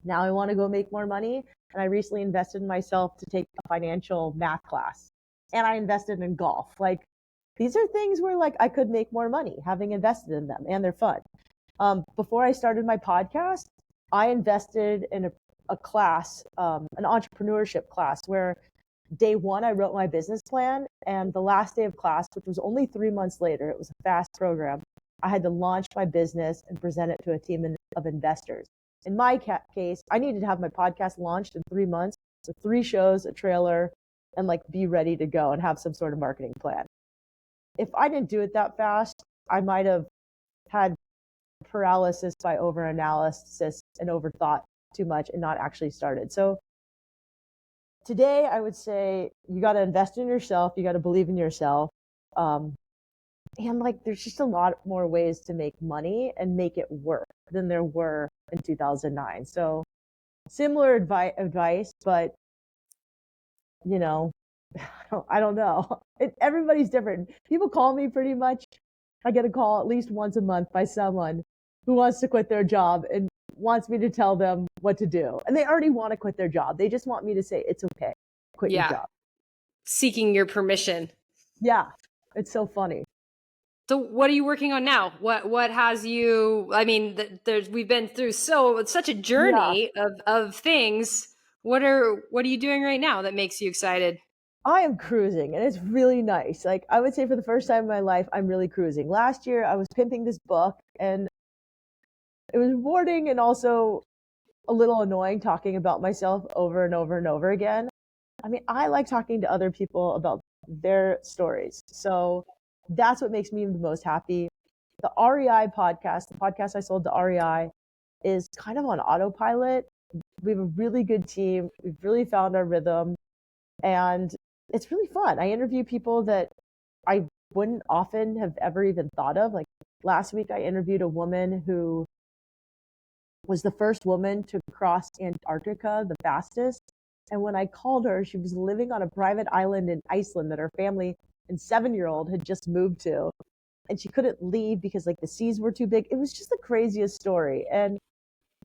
Now I want to go make more money. And I recently invested in myself to take a financial math class. And I invested in golf. Like, these are things where like I could make more money having invested in them, and they're fun. Before I started my podcast, I invested in a class, an entrepreneurship class where day one, I wrote my business plan. And the last day of class, which was only 3 months later, it was a fast program. I had to launch my business and present it to a team of investors. In my case, I needed to have my podcast launched in 3 months. So 3 shows, a trailer, and like be ready to go and have some sort of marketing plan. If I didn't do it that fast, I might have had paralysis by overanalysis and overthought too much and not actually started. So today I would say you got to invest in yourself. You got to believe in yourself. And like, there's just a lot more ways to make money and make it work than there were in 2009. So similar advice, but I don't know. Everybody's different. People call me pretty much. I get a call at least once a month by someone who wants to quit their job and wants me to tell them what to do. And they already want to quit their job. They just want me to say, it's okay. Quit your job. Seeking your permission. Yeah. It's so funny. So what are you working on now? What has you, I mean, we've been through such a journey of things. What are you doing right now that makes you excited? I am cruising and it's really nice. Like, I would say for the first time in my life, I'm really cruising. Last year I was pimping this book and it was rewarding and also a little annoying talking about myself over and over and over again. I mean, I like talking to other people about their stories. So that's what makes me the most happy. The REI podcast, the podcast I sold to REI, is kind of on autopilot. We have a really good team. We've really found our rhythm and it's really fun. I interview people that I wouldn't often have ever even thought of. Like, last week I interviewed a woman who was the first woman to cross Antarctica the fastest. And when I called her, she was living on a private island in Iceland that her family and 7-year-old had just moved to. And she couldn't leave because like the seas were too big. It was just the craziest story. And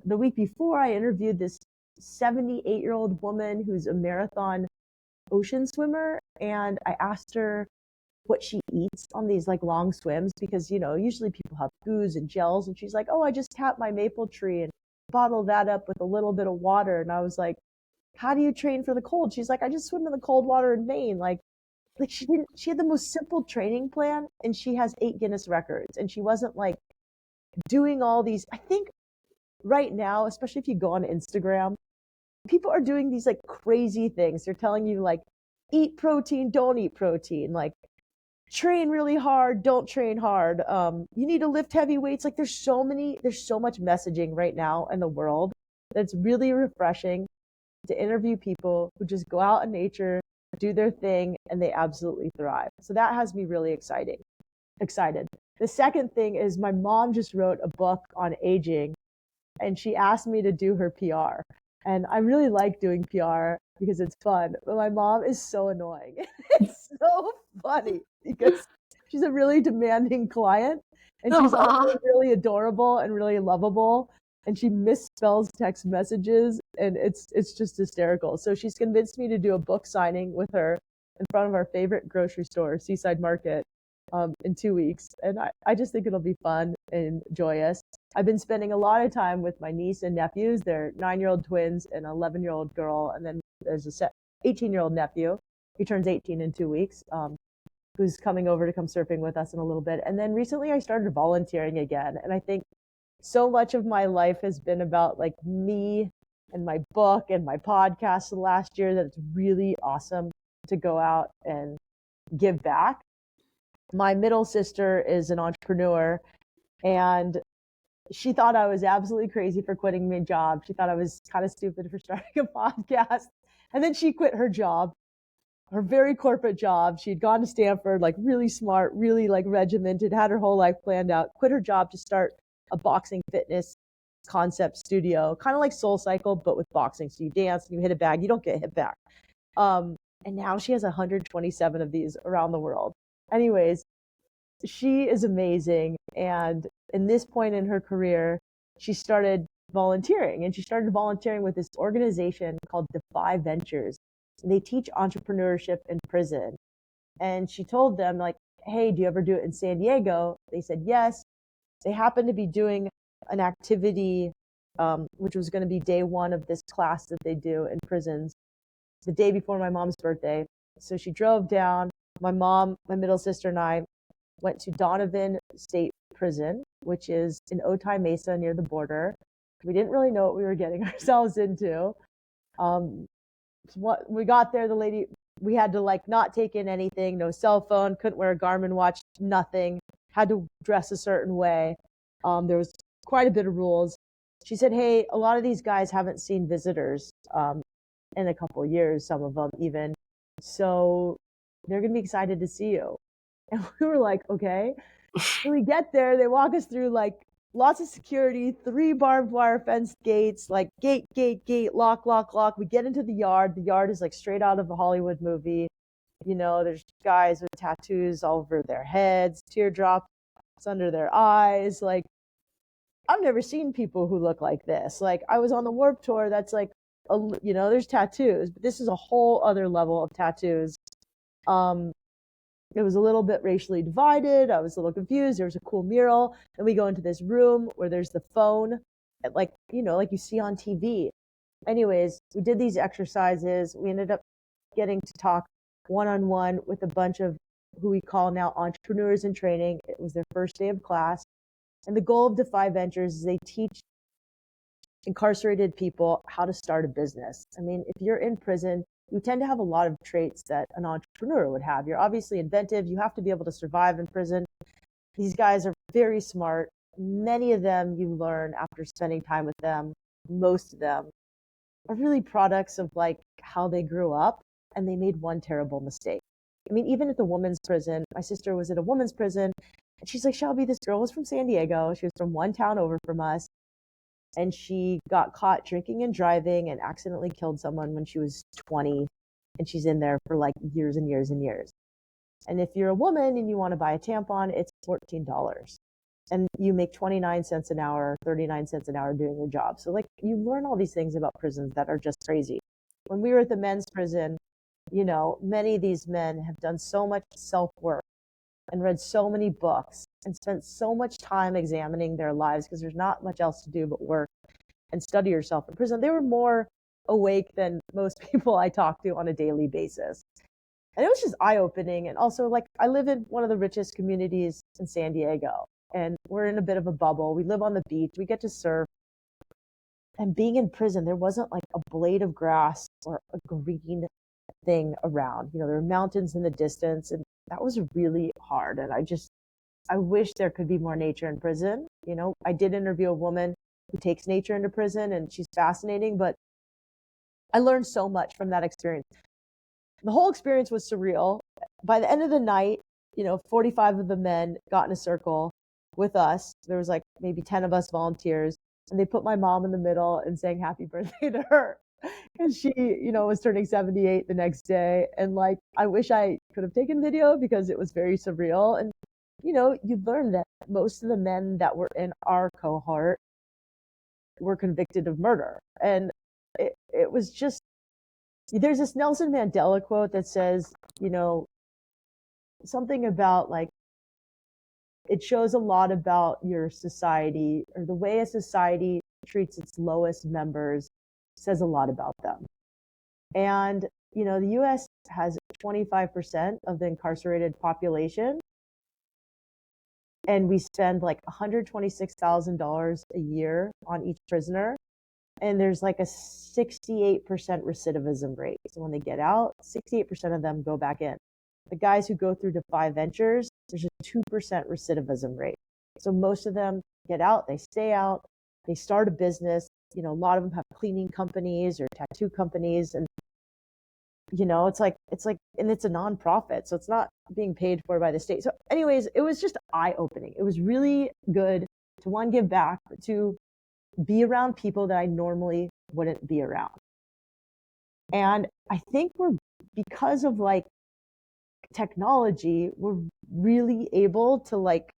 the week before, I interviewed this 78-year-old woman who's a marathon ocean swimmer. And I asked her what she eats on these like long swims because, usually people have goos and gels. And she's like, oh, I just tap my maple tree and bottle that up with a little bit of water. And I was like, how do you train for the cold? She's like, I just swim in the cold water in Maine. Like she had the most simple training plan and she has 8 Guinness records and she wasn't like doing all these. I think right now, especially if you go on Instagram, people are doing these like crazy things. They're telling you like, eat protein, don't eat protein, like train really hard, don't train hard. You need to lift heavy weights. Like there's so much messaging right now in the world that's really refreshing. to interview people who just go out in nature, do their thing, and they absolutely thrive. So that has me really excited. The second thing is my mom just wrote a book on aging, and she asked me to do her PR. And I really like doing PR because it's fun, but my mom is so annoying. It's so funny because she's a really demanding client, and she's also really adorable and really lovable, and she misspells text messages, and it's just hysterical. So she's convinced me to do a book signing with her in front of our favorite grocery store, Seaside Market, in 2 weeks. And I just think it'll be fun and joyous. I've been spending a lot of time with my niece and nephews. They're 9-year-old twins and an 11-year-old girl. And then there's a 18-year-old nephew. He turns 18 in 2 weeks, who's coming over to come surfing with us in a little bit. And then recently I started volunteering again. And I think so much of my life has been about like me and my book and my podcast the last year that it's really awesome to go out and give back. My middle sister is an entrepreneur, and she thought I was absolutely crazy for quitting my job. She thought I was kind of stupid for starting a podcast. And then she quit her job, her very corporate job. She'd gone to Stanford, like really smart, really like regimented, had her whole life planned out, quit her job to start a boxing fitness concept studio, kind of like Soul Cycle, but with boxing. So you dance and you hit a bag, you don't get hit back. And now she has 127 of these around the world. Anyways, she is amazing. And in this point in her career, she started volunteering, and she started volunteering with this organization called Defy Ventures. And they teach entrepreneurship in prison. And she told them, like, hey, do you ever do it in San Diego? They said yes. They happened to be doing an activity, which was going to be day one of this class that they do in prisons, the day before my mom's birthday. So she drove down. My mom, my middle sister, and I went to Donovan State Prison, which is in Otay Mesa near the border. We didn't really know what we were getting ourselves into. What we got there, the lady, we had to like not take in anything, no cell phone, couldn't wear a Garmin watch, nothing, had to dress a certain way. There was quite a bit of rules. She said, hey, a lot of these guys haven't seen visitors in a couple of years, some of them even. So they're going to be excited to see you. And we were like, okay. So we get there, they walk us through like lots of security, 3 barbed wire fenced gates, like gate, lock, lock, lock. We get into the yard. The yard is like straight out of a Hollywood movie. You know, there's guys with tattoos all over their heads, teardrops under their eyes. Like, I've never seen people who look like this. Like, I was on the Warped Tour. That's like, there's tattoos, but this is a whole other level of tattoos. It was a little bit racially divided. I was a little confused. There was a cool mural. And we go into this room where there's the phone, like you see on TV. Anyways, we did these exercises. We ended up getting to talk one-on-one with a bunch of who we call now entrepreneurs in training. It was their first day of class. And the goal of Defy Ventures is they teach incarcerated people how to start a business. I mean, if you're in prison, you tend to have a lot of traits that an entrepreneur would have. You're obviously inventive. You have to be able to survive in prison. These guys are very smart. Many of them you learn after spending time with them. Most of them are really products of like how they grew up, and they made one terrible mistake. I mean, even at the women's prison, my sister was at a women's prison, and she's like, Shelby, this girl was from San Diego. She was from one town over from us. And she got caught drinking and driving and accidentally killed someone when she was 20. And she's in there for like years and years and years. And if you're a woman and you want to buy a tampon, it's $14. And you make 29 cents an hour, 39 cents an hour doing your job. So like you learn all these things about prisons that are just crazy. When we were at the men's prison, many of these men have done so much self-work and read so many books and spent so much time examining their lives because there's not much else to do but work and study yourself in prison. They were more awake than most people I talk to on a daily basis. And it was just eye-opening. And also, like, I live in one of the richest communities in San Diego, and we're in a bit of a bubble. We live on the beach. We get to surf. And being in prison, there wasn't like a blade of grass or a green thing around. There were mountains in the distance, and that was really hard. And I wish there could be more nature in prison. I did interview a woman who takes nature into prison, and she's fascinating, but I learned so much from that experience. The whole experience was surreal. By the end of the night, 45 of the men got in a circle with us. There was like maybe 10 of us volunteers, and they put my mom in the middle and sang happy birthday to her. And she, was turning 78 the next day. And like, I wish I could have taken video because it was very surreal. And, you learn that most of the men that were in our cohort were convicted of murder. And it was just, there's this Nelson Mandela quote that says, something about like, it shows a lot about your society, or the way a society treats its lowest members says a lot about them. And, the US has 25% of the incarcerated population, and we spend like $126,000 a year on each prisoner. And there's like a 68% recidivism rate. So when they get out, 68% of them go back in. The guys who go through Defy Ventures, there's a 2% recidivism rate. So most of them get out, they stay out, they start a business. A lot of them have cleaning companies or tattoo companies. And, it's like, and it's a nonprofit. So it's not being paid for by the state. So anyways, it was just eye opening. It was really good to, one, give back, but to be around people that I normally wouldn't be around. And I think because of like technology, we're really able to like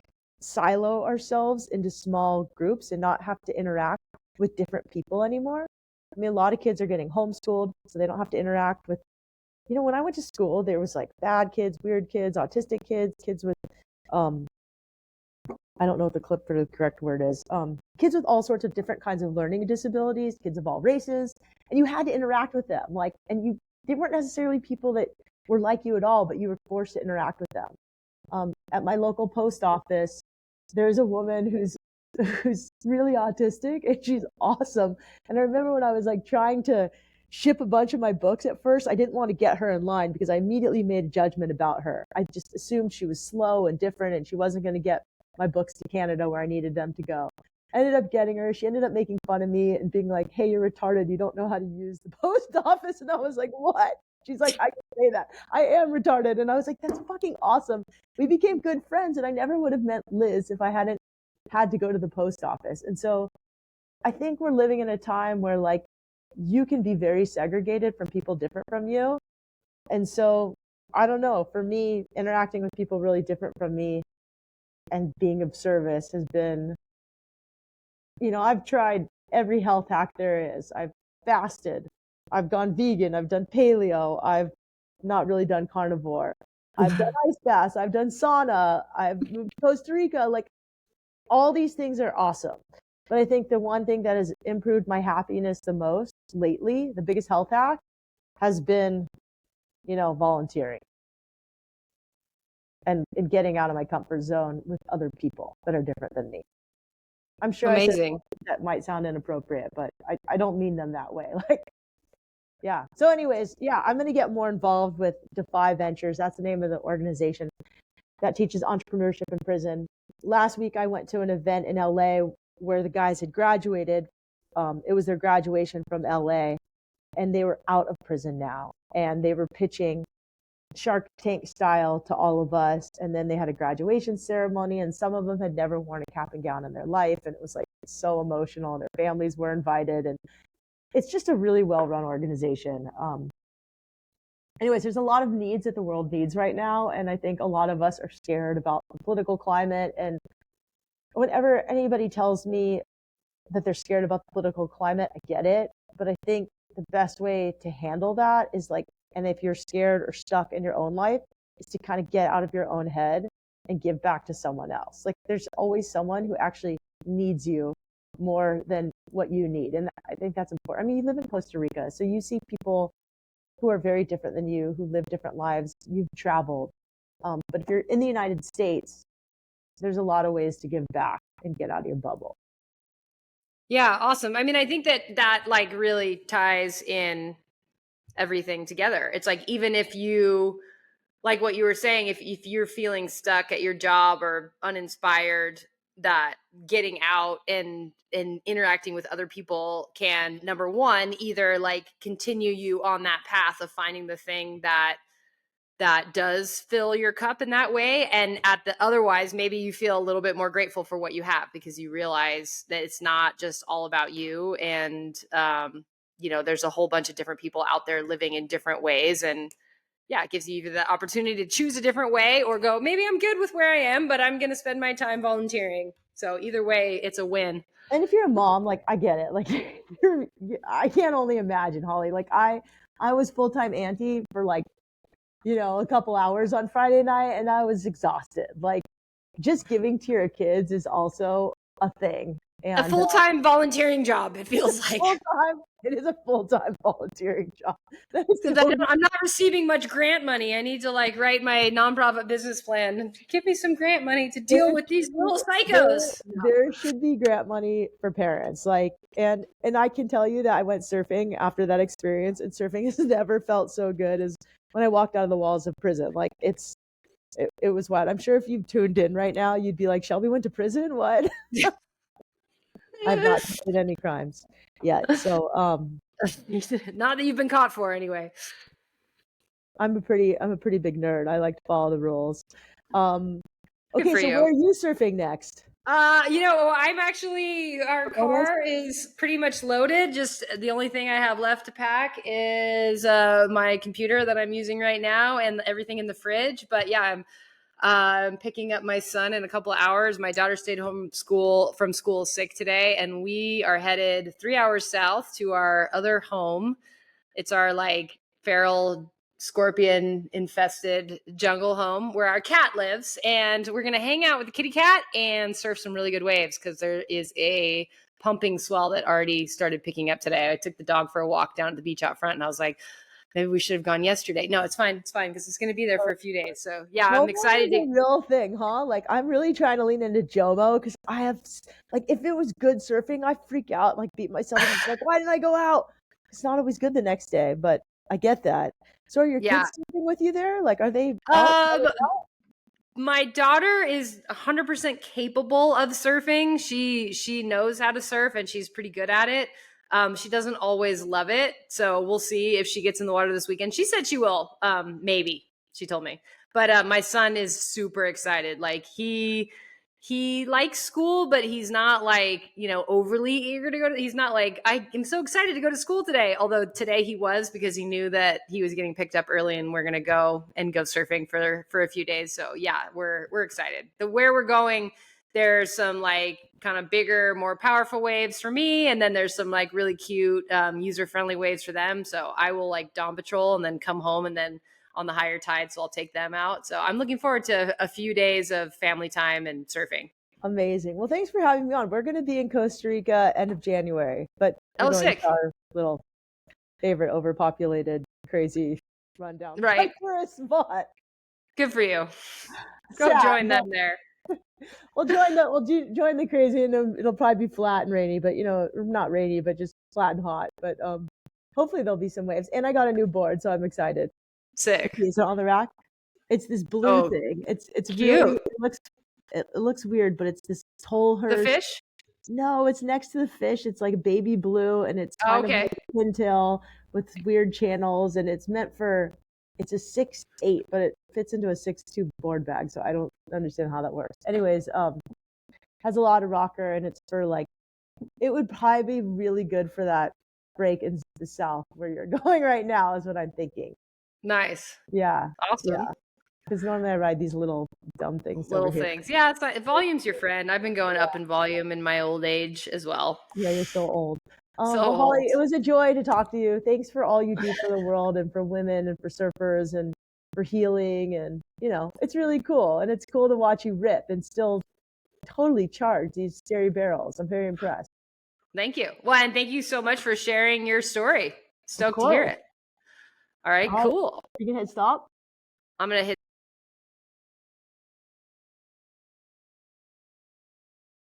silo ourselves into small groups and not have to interact with different people anymore. I mean, a lot of kids are getting homeschooled, so they don't have to interact with, when I went to school, there was like bad kids, weird kids, autistic kids, kids with, I don't know what the correct word is. Kids with all sorts of different kinds of learning disabilities, kids of all races, and you had to interact with them. And they weren't necessarily people that were like you at all, but you were forced to interact with them. At my local post office, there's a woman who's really autistic, and she's awesome. And I remember when I was like trying to ship a bunch of my books at first, I didn't want to get her in line because I immediately made a judgment about her. I just assumed she was slow and different, and she wasn't going to get my books to Canada where I needed them to go. I ended up getting her. She ended up making fun of me and being like, "Hey, you're retarded. You don't know how to use the post office." And I was like, "What?" She's like, "I can say that. I am retarded." And I was like, "That's fucking awesome." We became good friends, and I never would have met Liz if I hadn't had to go to the post office. And so I think we're living in a time where like you can be very segregated from people different from you. And so I don't know, for me, interacting with people really different from me and being of service has been, I've tried every health hack there is. I've fasted, I've gone vegan, I've done paleo, I've not really done carnivore, I've done ice baths, I've done sauna, I've moved to Costa Rica. Like, all these things are awesome. But I think the one thing that has improved my happiness the most lately, the biggest health hack, has been, volunteering and getting out of my comfort zone with other people that are different than me. I'm sure Amazing. that might sound inappropriate, but I don't mean them that way. Like, yeah. So anyways, yeah, I'm going to get more involved with Defy Ventures. That's the name of the organization that teaches entrepreneurship in prison. Last week, I went to an event in LA where the guys had graduated. It was their graduation from LA, and they were out of prison now. And they were pitching Shark Tank style to all of us. And then they had a graduation ceremony, and some of them had never worn a cap and gown in their life. And it was like so emotional, and their families were invited. And it's just a really well-run organization. Anyways, there's a lot of needs that the world needs right now. And I think a lot of us are scared about the political climate. And whenever anybody tells me that they're scared about the political climate, I get it. But I think the best way to handle that is like, and if you're scared or stuck in your own life, is to kind of get out of your own head and give back to someone else. Like, there's always someone who actually needs you more than what you need. And I think that's important. I mean, you live in Costa Rica, so you see people who are very different than you, who live different lives. You've traveled. But if you're in the United States, there's a lot of ways to give back and get out of your bubble. Yeah, awesome. I mean, I think that like really ties in everything together. It's like, even if you, like what you were saying, if you're feeling stuck at your job or uninspired, getting out and interacting with other people can, number one, either like continue you on that path of finding the thing that does fill your cup in that way, and at the otherwise maybe you feel a little bit more grateful for what you have because you realize that it's not just all about you, and there's a whole bunch of different people out there living in different ways, and yeah, it gives you either the opportunity to choose a different way or go, maybe I'm good with where I am, but I'm going to spend my time volunteering. So either way, it's a win. And if you're a mom, like I get it. Like I can't only imagine, Holly. Like I was full-time auntie for like, a couple hours on Friday night and I was exhausted. Like just giving to your kids is also a thing. And a full-time volunteering job, it feels like. It is a full-time volunteering job. I'm not receiving much grant money. I need to like write my nonprofit business plan and give me some grant money to deal with these little psychos. There should be grant money for parents. Like, and I can tell you that I went surfing after that experience, and surfing has never felt so good as when I walked out of the walls of prison. Like it was wild. I'm sure if you tuned in right now, you'd be like, Shelby went to prison? What? I've not committed any crimes yet. So, not that you've been caught for anyway. I'm a pretty big nerd. I like to follow the rules. Okay, so where are you surfing next? I'm actually, our car is pretty much loaded. Just the only thing I have left to pack is my computer that I'm using right now and everything in the fridge. But yeah, I'm picking up my son in a couple of hours. My daughter stayed home from school sick today, and we are headed 3 hours south to our other home. It's our like feral scorpion infested jungle home where our cat lives, and we're gonna hang out with the kitty cat and surf some really good waves because there is a pumping swell that already started picking up today. I took the dog for a walk down at the beach out front, and I was like, maybe we should have gone yesterday. No, it's fine because it's going to be there for a few days. So yeah, I'm excited. It's a real thing, huh? Like I'm really trying to lean into JOMO because I have like, if it was good surfing, I freak out, like beat myself up, like, why didn't I go out? It's not always good the next day, but I get that. So are your kids surfing with you there? Like, are they out? My daughter is 100% capable of surfing. She knows how to surf and she's pretty good at it. She doesn't always love it. So we'll see if she gets in the water this weekend. She said she will, maybe, she told me. But my son is super excited. Like he likes school, but he's not like, overly eager to go to, he's not like, I am so excited to go to school today. Although today he was, because he knew that he was getting picked up early and we're going to go surfing for a few days. So yeah, we're excited. Where we're going, there's some like kind of bigger, more powerful waves for me. And then there's some like really cute, user-friendly waves for them. So I will like Dawn Patrol and then come home and then on the higher tide. So I'll take them out. So I'm looking forward to a few days of family time and surfing. Amazing. Well, thanks for having me on. We're going to be in Costa Rica end of January, but sick. Our little favorite overpopulated, crazy rundown. Right. For a spot. Good for you. Go join them there. We'll join the crazy, and it'll probably be flat and rainy, but not rainy, but just flat and hot. But hopefully there'll be some waves. And I got a new board, so I'm excited. Sick. Okay, so on the rack, it's this blue thing. It's cute. Really, it looks weird, but it's this Tolhurst. The fish? No, it's next to the fish. It's like baby blue, and it's kind of like pintail with weird channels, and it's meant for. It's a 6'8", but it fits into a 6'2" board bag, so I don't understand how that works. Anyways, has a lot of rocker, and it's for like, it would probably be really good for that break in the south where you're going right now, is what I'm thinking. Nice. Yeah. Awesome. Yeah. Because normally I ride these little dumb things. Little things. Yeah, it's not, volume's your friend. I've been going up in volume in my old age as well. Yeah, you're so old. Holly, it was a joy to talk to you. Thanks for all you do for the world and for women and for surfers and for healing. And, it's really cool. And it's cool to watch you rip and still totally charge these scary barrels. I'm very impressed. Thank you. Well, and thank you so much for sharing your story. Stoked to hear it. All right, cool. You can hit stop. I'm going to hit